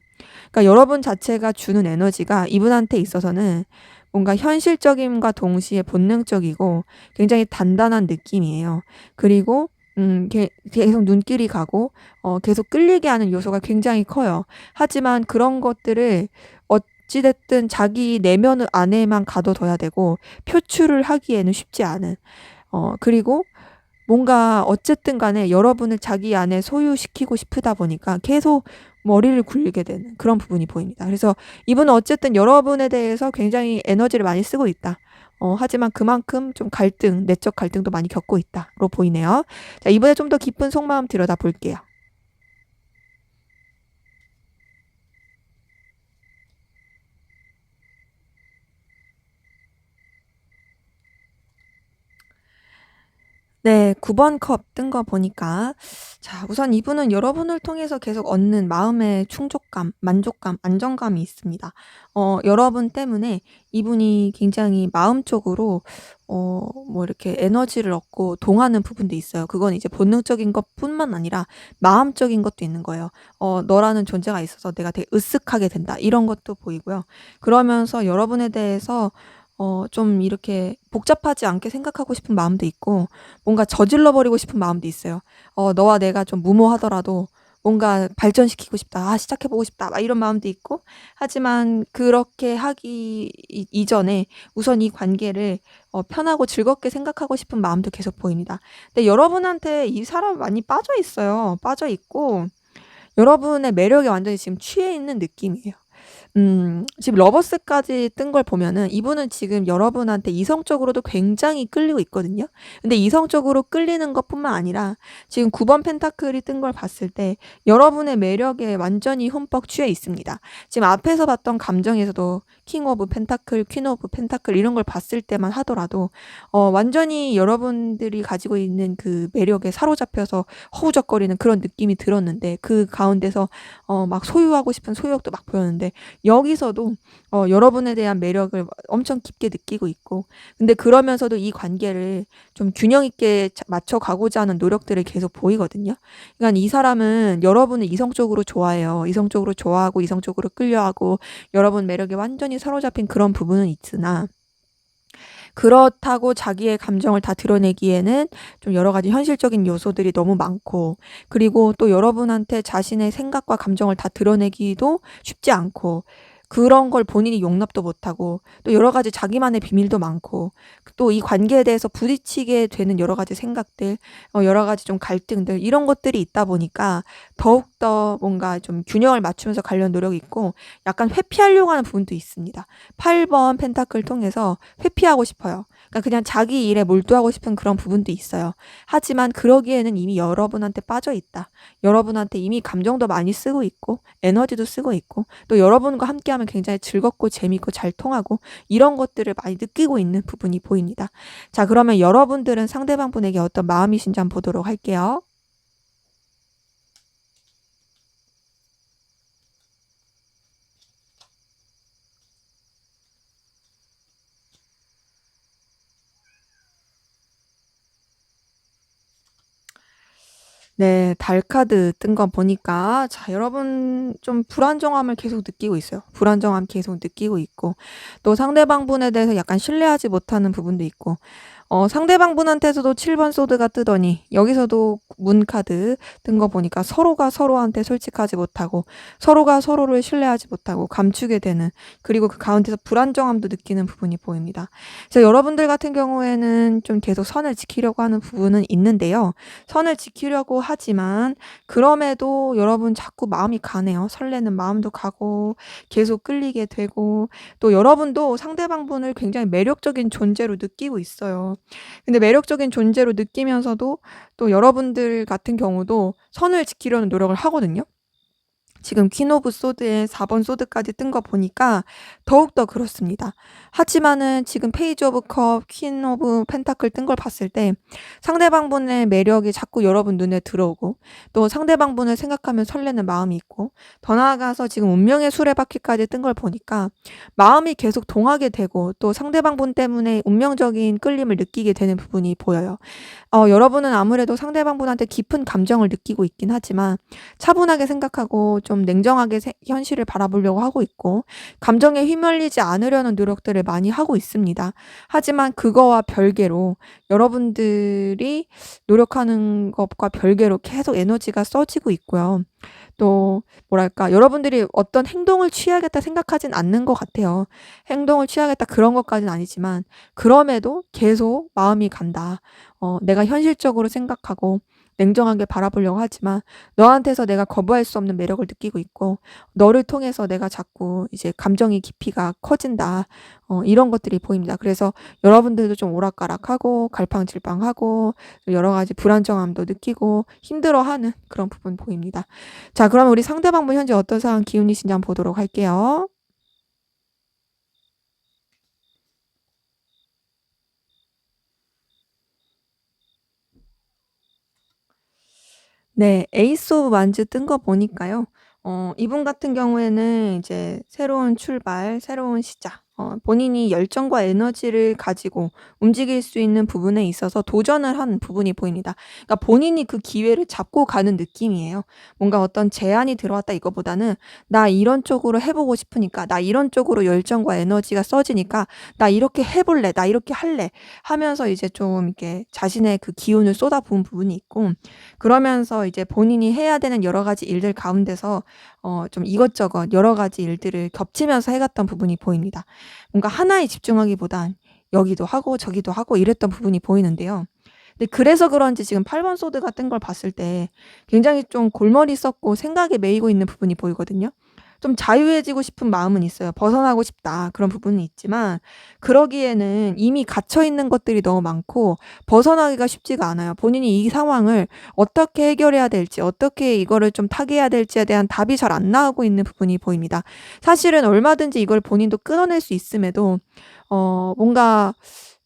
그러니까 여러분 자체가 주는 에너지가 이분한테 있어서는 뭔가 현실적임과 동시에 본능적이고 굉장히 단단한 느낌이에요. 그리고 계속 눈길이 가고 계속 끌리게 하는 요소가 굉장히 커요. 하지만 그런 것들을 어찌됐든 자기 내면 안에만 가둬둬야 되고 표출을 하기에는 쉽지 않은, 그리고 뭔가 어쨌든 간에 여러분을 자기 안에 소유시키고 싶다 보니까 계속 머리를 굴리게 되는 그런 부분이 보입니다. 그래서 이분은 어쨌든 여러분에 대해서 굉장히 에너지를 많이 쓰고 있다. 하지만 그만큼 좀 갈등, 내적 갈등도 많이 겪고 있다로 보이네요. 자, 이번에 좀 더 깊은 속마음 들여다 볼게요. 네, 9번 컵 뜬 거 보니까, 자, 우선 이분은 여러분을 통해서 계속 얻는 마음의 충족감, 만족감, 안정감이 있습니다. 여러분 때문에 이분이 굉장히 마음적으로 뭐 이렇게 에너지를 얻고 동하는 부분도 있어요. 그건 이제 본능적인 것뿐만 아니라 마음적인 것도 있는 거예요. 너라는 존재가 있어서 내가 되게 으쓱하게 된다. 이런 것도 보이고요. 그러면서 여러분에 대해서 좀 이렇게 복잡하지 않게 생각하고 싶은 마음도 있고 뭔가 저질러 버리고 싶은 마음도 있어요. 너와 내가 좀 무모하더라도 뭔가 발전시키고 싶다. 시작해 보고 싶다. 막 이런 마음도 있고. 하지만 그렇게 하기 이전에 우선 이 관계를 편하고 즐겁게 생각하고 싶은 마음도 계속 보입니다. 근데 여러분한테 이 사람 많이 빠져 있어요. 빠져 있고 여러분의 매력에 완전히 지금 취해 있는 느낌이에요. 지금 러버스까지 뜬 걸 보면은 이분은 지금 여러분한테 이성적으로도 굉장히 끌리고 있거든요. 근데 이성적으로 끌리는 것뿐만 아니라 지금 9번 펜타클이 뜬 걸 봤을 때 여러분의 매력에 완전히 흠뻑 취해 있습니다. 지금 앞에서 봤던 감정에서도 킹 오브 펜타클, 퀸 오브 펜타클 이런 걸 봤을 때만 하더라도 완전히 여러분들이 가지고 있는 그 매력에 사로잡혀서 허우적거리는 그런 느낌이 들었는데 그 가운데서 막 소유하고 싶은 소유욕도 막 보였는데 여기서도 여러분에 대한 매력을 엄청 깊게 느끼고 있고 근데 그러면서도 이 관계를 좀 균형 있게 맞춰 가고자 하는 노력들을 계속 보이거든요. 그러니까 이 사람은 여러분을 이성적으로 좋아해요. 이성적으로 좋아하고 이성적으로 끌려하고 여러분 매력에 완전히 사로잡힌 그런 부분은 있으나 그렇다고 자기의 감정을 다 드러내기에는 좀 여러 가지 현실적인 요소들이 너무 많고 그리고 또 여러분한테 자신의 생각과 감정을 다 드러내기도 쉽지 않고 그런 걸 본인이 용납도 못하고 또 여러 가지 자기만의 비밀도 많고 또 이 관계에 대해서 부딪히게 되는 여러 가지 생각들, 여러 가지 좀 갈등들 이런 것들이 있다 보니까 더욱더 뭔가 좀 균형을 맞추면서 가려는 노력이 있고 약간 회피하려고 하는 부분도 있습니다. 8번 펜타클 통해서 회피하고 싶어요. 그러니까 그냥 자기 일에 몰두하고 싶은 그런 부분도 있어요. 하지만 그러기에는 이미 여러분한테 빠져 있다. 여러분한테 이미 감정도 많이 쓰고 있고 에너지도 쓰고 있고 또 여러분과 함께하면 굉장히 즐겁고 재밌고 잘 통하고 이런 것들을 많이 느끼고 있는 부분이 보입니다. 자, 그러면 여러분들은 상대방 분에게 어떤 마음이신지 한번 보도록 할게요. 네. 달 카드 뜬 거 보니까 자 여러분 좀 불안정함을 계속 느끼고 있어요. 불안정함 계속 느끼고 있고 또 상대방 분에 대해서 약간 신뢰하지 못하는 부분도 있고 상대방 분한테서도 7번 소드가 뜨더니 여기서도 문 카드 뜬 거 보니까 서로가 서로한테 솔직하지 못하고 서로가 서로를 신뢰하지 못하고 감추게 되는 그리고 그 가운데서 불안정함도 느끼는 부분이 보입니다. 그래서 여러분들 같은 경우에는 좀 계속 선을 지키려고 하는 부분은 있는데요. 선을 지키려고 하지만 그럼에도 여러분 자꾸 마음이 가네요. 설레는 마음도 가고 계속 끌리게 되고 또 여러분도 상대방 분을 굉장히 매력적인 존재로 느끼고 있어요. 근데 매력적인 존재로 느끼면서도 또 여러분들 같은 경우도 선을 지키려는 노력을 하거든요. 지금 퀸 오브 소드에 4번 소드까지 뜬 거 보니까 더욱더 그렇습니다. 하지만은 지금 페이지 오브 컵, 퀸 오브 펜타클 뜬 걸 봤을 때 상대방 분의 매력이 자꾸 여러분 눈에 들어오고 또 상대방 분을 생각하면 설레는 마음이 있고 더 나아가서 지금 운명의 수레바퀴까지 뜬 걸 보니까 마음이 계속 동하게 되고 또 상대방 분 때문에 운명적인 끌림을 느끼게 되는 부분이 보여요. 여러분은 아무래도 상대방 분한테 깊은 감정을 느끼고 있긴 하지만 차분하게 생각하고 좀 냉정하게 현실을 바라보려고 하고 있고 감정에 휘말리지 않으려는 노력들을 많이 하고 있습니다. 하지만 그거와 별개로 여러분들이 노력하는 것과 별개로 계속 에너지가 써지고 있고요. 또 뭐랄까 여러분들이 어떤 행동을 취해야겠다 생각하진 않는 것 같아요. 행동을 취하겠다 그런 것까지는 아니지만 그럼에도 계속 마음이 간다. 내가 현실적으로 생각하고 냉정하게 바라보려고 하지만 너한테서 내가 거부할 수 없는 매력을 느끼고 있고 너를 통해서 내가 자꾸 이제 감정의 깊이가 커진다. 이런 것들이 보입니다. 그래서 여러분들도 좀 오락가락하고 갈팡질팡하고 여러 가지 불안정함도 느끼고 힘들어하는 그런 부분 보입니다. 자, 그러면 우리 상대방분 현재 어떤 상황 기운이신지 한번 보도록 할게요. 네. 에이스 오브 완즈 뜬 거 보니까요. 이분 같은 경우에는 이제 새로운 출발, 새로운 시작, 본인이 열정과 에너지를 가지고 움직일 수 있는 부분에 있어서 도전을 한 부분이 보입니다. 그러니까 본인이 그 기회를 잡고 가는 느낌이에요. 뭔가 어떤 제안이 들어왔다 이거보다는 '나 이런 쪽으로 해 보고 싶으니까. 나 이런 쪽으로 열정과 에너지가 써지니까 나 이렇게 해 볼래. 나 이렇게 할래.' 하면서 이제 좀 이렇게 자신의 그 기운을 쏟아부은 부분이 있고, 그러면서 이제 본인이 해야 되는 여러 가지 일들 가운데서 좀 이것저것 여러 가지 일들을 겹치면서 해 갔던 부분이 보입니다. 뭔가 하나에 집중하기보단 여기도 하고 저기도 하고 이랬던 부분이 보이는데요. 근데 그래서 그런지 지금 8번 소드가 뜬 걸 봤을 때 굉장히 좀 골머리 썩고 생각에 매이고 있는 부분이 보이거든요. 좀 자유해지고 싶은 마음은 있어요. '벗어나고 싶다.' 그런 부분은 있지만 그러기에는 이미 갇혀 있는 것들이 너무 많고 벗어나기가 쉽지가 않아요. 본인이 이 상황을 어떻게 해결해야 될지, 어떻게 이거를 좀 타개해야 될지에 대한 답이 잘 안 나오고 있는 부분이 보입니다. 사실은 얼마든지 이걸 본인도 끊어낼 수 있음에도 뭔가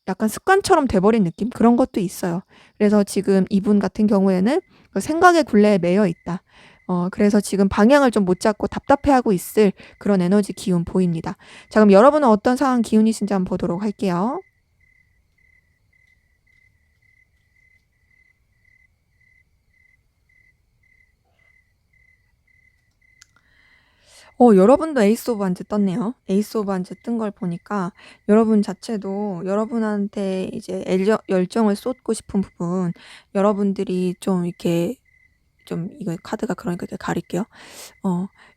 약간 습관처럼 돼 버린 느낌? 그런 것도 있어요. 그래서 지금 이분 같은 경우에는 그 생각의 굴레에 매여 있다. 그래서 지금 방향을 좀 못 잡고 답답해하고 있을 그런 에너지 기운 보입니다. 자, 그럼 여러분은 어떤 상황 기운이신지 한번 보도록 할게요. 여러분도 에이스 오브 완즈 떴네요. 에이스 오브 완즈 뜬 걸 보니까 여러분 자체도 여러분한테 이제 열정을 쏟고 싶은 부분, 여러분들이 좀 이렇게 좀, 이거 카드가 그러니까 이렇게 가릴게요.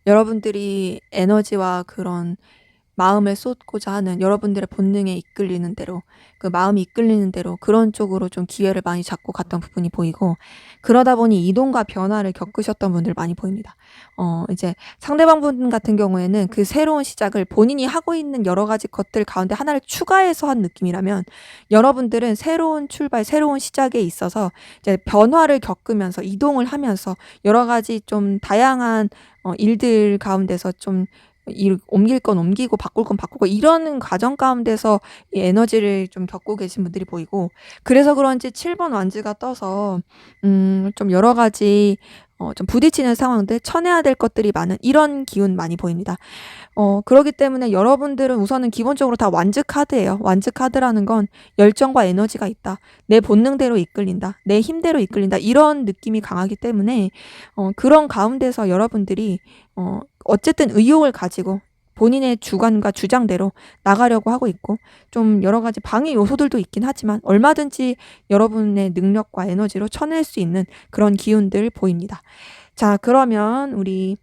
여러분들이 에너지와 그런 마음을 쏟고자 하는 여러분들의 본능에 이끌리는 대로, 그 마음이 이끌리는 대로 그런 쪽으로 좀 기회를 많이 잡고 갔던 부분이 보이고, 그러다 보니 이동과 변화를 겪으셨던 분들 많이 보입니다. 이제 상대방 분 같은 경우에는 그 새로운 시작을 본인이 하고 있는 여러 가지 것들 가운데 하나를 추가해서 한 느낌이라면, 여러분들은 새로운 출발, 새로운 시작에 있어서 이제 변화를 겪으면서 이동을 하면서 여러 가지 좀 다양한 일들 가운데서 좀 옮길 건 옮기고 바꿀 건 바꾸고 이러는 과정 가운데서 이 에너지를 좀 겪고 계신 분들이 보이고, 그래서 그런지 7번 완즈가 떠서 좀 여러 가지 좀 부딪히는 상황들, 쳐내야 될 것들이 많은 이런 기운 많이 보입니다. 그러기 때문에 여러분들은 우선은 기본적으로 다 완즈 카드예요. 완즈 카드라는 건 열정과 에너지가 있다. 내 본능대로 이끌린다. 내 힘대로 이끌린다. 이런 느낌이 강하기 때문에 그런 가운데서 여러분들이 어쨌든 의욕을 가지고 본인의 주관과 주장대로 나가려고 하고 있고, 좀 여러 가지 방해 요소들도 있긴 하지만 얼마든지 여러분의 능력과 에너지로 쳐낼 수 있는 그런 기운들 보입니다. 자, 그러면 우리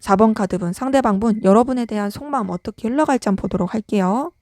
4번 카드분, 상대방분, 여러분에 대한 속마음 어떻게 흘러갈지 한번 보도록 할게요.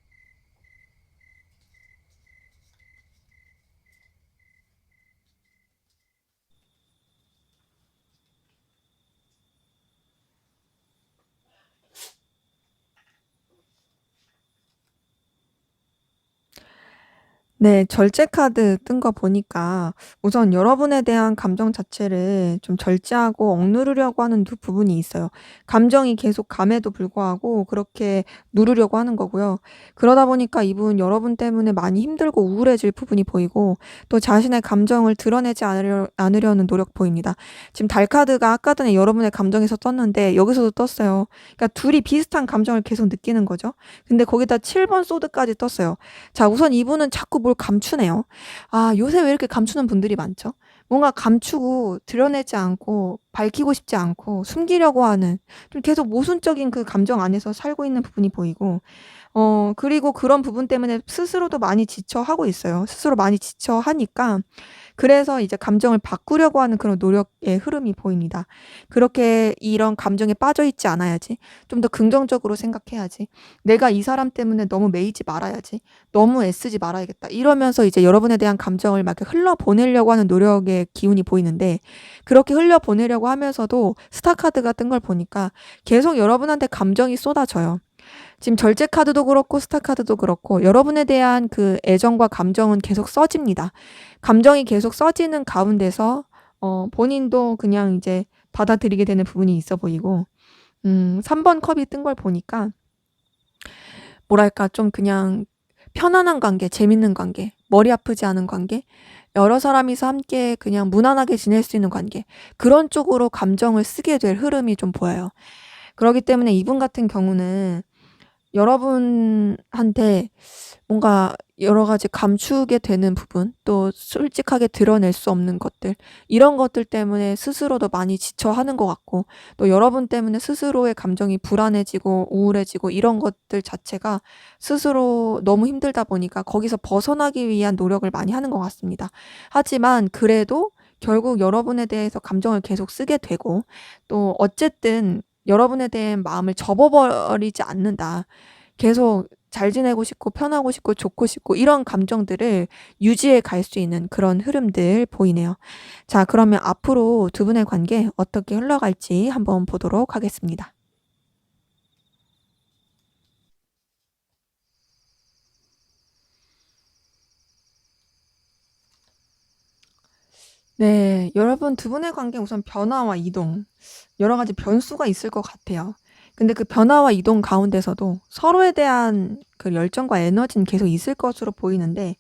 네. 절제 카드 뜬 거 보니까 우선 여러분에 대한 감정 자체를 좀 절제하고 억누르려고 하는 부분이 있어요. 감정이 계속 감에도 불구하고 그렇게 누르려고 하는 거고요. 그러다 보니까 이분 여러분 때문에 많이 힘들고 우울해질 부분이 보이고, 또 자신의 감정을 드러내지 않으려는 노력 보입니다. 지금 달 카드가 아까 전에 여러분의 감정에서 떴는데 여기서도 떴어요. 그러니까 둘이 비슷한 감정을 계속 느끼는 거죠. 근데 거기다 7번 소드까지 떴어요. 자, 우선 이분은 자꾸 뭘 감추네요. 아, 요새 왜 이렇게 감추는 분들이 많죠? 뭔가 감추고 드러내지 않고 밝히고 싶지 않고 숨기려고 하는, 좀 계속 모순적인 그 감정 안에서 살고 있는 부분이 보이고, 그리고 그런 부분 때문에 스스로도 많이 지쳐하고 있어요. 스스로 많이 지쳐하니까 그래서 이제 감정을 바꾸려고 하는 그런 노력의 흐름이 보입니다. 그렇게 '이런 감정에 빠져 있지 않아야지. 좀 더 긍정적으로 생각해야지. 내가 이 사람 때문에 너무 매이지 말아야지. 너무 애쓰지 말아야겠다.' 이러면서 이제 여러분에 대한 감정을 막 이렇게 흘려보내려고 하는 노력의 기운이 보이는데, 그렇게 흘려보내려고 하면서도 스타 카드가 뜬 걸 보니까 계속 여러분한테 감정이 쏟아져요. 지금 절제 카드도 그렇고 스타 카드도 그렇고 여러분에 대한 그 애정과 감정은 계속 써집니다. 감정이 계속 써지는 가운데서 본인도 그냥 이제 받아들이게 되는 부분이 있어 보이고, 3번 컵이 뜬 걸 보니까 뭐랄까 좀 그냥 편안한 관계, 재밌는 관계, 머리 아프지 않은 관계, 여러 사람이서 함께 그냥 무난하게 지낼 수 있는 관계, 그런 쪽으로 감정을 쓰게 될 흐름이 좀 보여요. 그러기 때문에 이분 같은 경우는 여러분한테 뭔가 여러 가지 감추게 되는 부분, 또 솔직하게 드러낼 수 없는 것들, 이런 것들 때문에 스스로도 많이 지쳐하는 것 같고, 또 여러분 때문에 스스로의 감정이 불안해지고 우울해지고 이런 것들 자체가 스스로 너무 힘들다 보니까 거기서 벗어나기 위한 노력을 많이 하는 것 같습니다. 하지만 그래도 결국 여러분에 대해서 감정을 계속 쓰게 되고, 또 어쨌든 여러분에 대한 마음을 접어버리지 않는다. 계속 잘 지내고 싶고 편하고 싶고 좋고 싶고 이런 감정들을 유지해 갈 수 있는 그런 흐름들 보이네요. 자, 그러면 앞으로 두 분의 관계 어떻게 흘러갈지 한번 보도록 하겠습니다. 네, 여러분 두 분의 관계 우선 변화와 이동, 여러 가지 변수가 있을 것 같아요. 근데 그 변화와 이동 가운데서도 서로에 대한 그 열정과 에너지는 계속 있을 것으로 보이는데,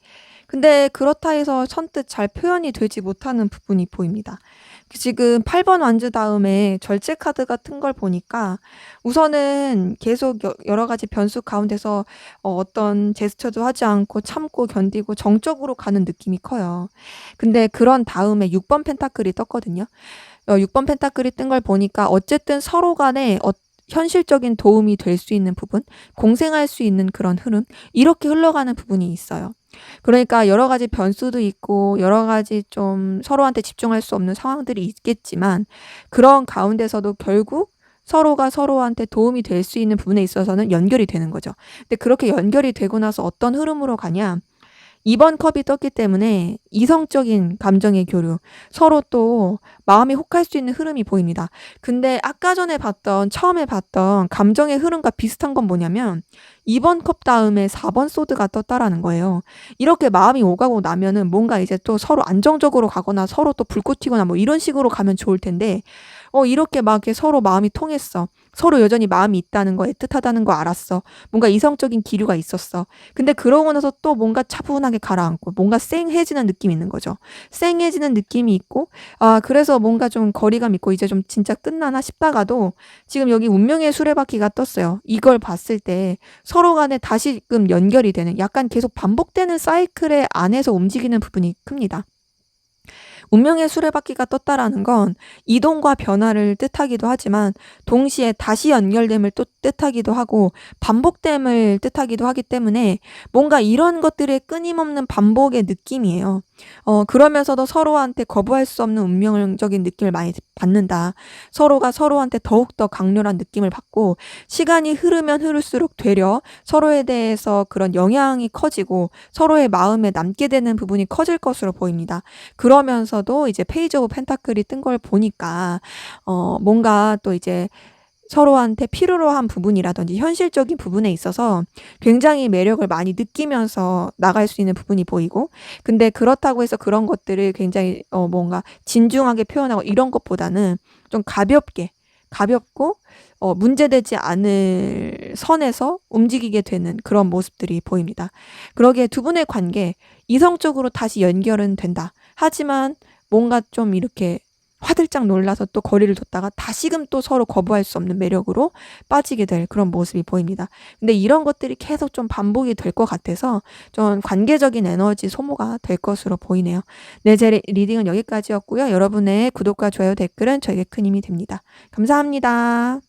근데 그렇다 해서 선뜻 잘 표현이 되지 못하는 부분이 보입니다. 지금 8번 완주 다음에 절제 카드 같은 걸 보니까 우선은 계속 여러 가지 변수 가운데서 어떤 제스처도 하지 않고 참고 견디고 정적으로 가는 느낌이 커요. 근데 그런 다음에 6번 펜타클이 떴거든요. 6번 펜타클이 뜬 걸 보니까 어쨌든 서로 간에 현실적인 도움이 될 수 있는 부분, 공생할 수 있는 그런 흐름, 이렇게 흘러가는 부분이 있어요. 그러니까 여러 가지 변수도 있고 여러 가지 좀 서로한테 집중할 수 없는 상황들이 있겠지만, 그런 가운데서도 결국 서로가 서로한테 도움이 될 수 있는 부분에 있어서는 연결이 되는 거죠. 근데 그렇게 연결이 되고 나서 어떤 흐름으로 가냐? 2번 컵이 떴기 때문에 이성적인 감정의 교류, 서로 또 마음이 혹할 수 있는 흐름이 보입니다. 근데 아까 전에 처음에 봤던 감정의 흐름과 비슷한 건 뭐냐면 2번 컵 다음에 4번 소드가 떴다라는 거예요. 이렇게 마음이 오가고 나면은 뭔가 이제 또 서로 안정적으로 가거나 서로 또 불꽃 튀거나 뭐 이런 식으로 가면 좋을 텐데, 이렇게 막 이렇게 서로 마음이 통했어. 서로 여전히 마음이 있다는 거, 애틋하다는 거 알았어. 뭔가 이성적인 기류가 있었어. 근데 그러고 나서 또 뭔가 차분하게 가라앉고 뭔가 쌩해지는 느낌이 있는 거죠. 쌩해지는 느낌이 있고, 그래서 뭔가 좀 거리감 있고 이제 좀 진짜 끝나나 싶다가도 지금 여기 운명의 수레바퀴가 떴어요. 이걸 봤을 때 서로 간에 다시금 연결이 되는, 약간 계속 반복되는 사이클의 안에서 움직이는 부분이 큽니다. 운명의 수레바퀴가 떴다라는 건 이동과 변화를 뜻하기도 하지만 동시에 다시 연결됨을 또 뜻하기도 하고 반복됨을 뜻하기도 하기 때문에 뭔가 이런 것들의 끊임없는 반복의 느낌이에요. 그러면서도 서로한테 거부할 수 없는 운명적인 느낌을 많이 받는다. 서로가 서로한테 더욱더 강렬한 느낌을 받고, 시간이 흐르면 흐를수록 되려 서로에 대해서 그런 영향이 커지고 서로의 마음에 남게 되는 부분이 커질 것으로 보입니다. 그러면서도 이제 페이지 오브 펜타클이 뜬 걸 보니까 뭔가 또 이제 서로한테 필요로 한 부분이라든지 현실적인 부분에 있어서 굉장히 매력을 많이 느끼면서 나갈 수 있는 부분이 보이고, 근데 그렇다고 해서 그런 것들을 굉장히 뭔가 진중하게 표현하고 이런 것보다는 좀 가볍고 문제되지 않을 선에서 움직이게 되는 그런 모습들이 보입니다. 그러기에 두 분의 관계 이성적으로 다시 연결은 된다. 하지만 뭔가 좀 이렇게 화들짝 놀라서 또 거리를 뒀다가 다시금 또 서로 거부할 수 없는 매력으로 빠지게 될 그런 모습이 보입니다. 근데 이런 것들이 계속 좀 반복이 될 것 같아서 좀 관계적인 에너지 소모가 될 것으로 보이네요. 네, 제 리딩은 여기까지였고요. 여러분의 구독과 좋아요, 댓글은 저에게 큰 힘이 됩니다. 감사합니다.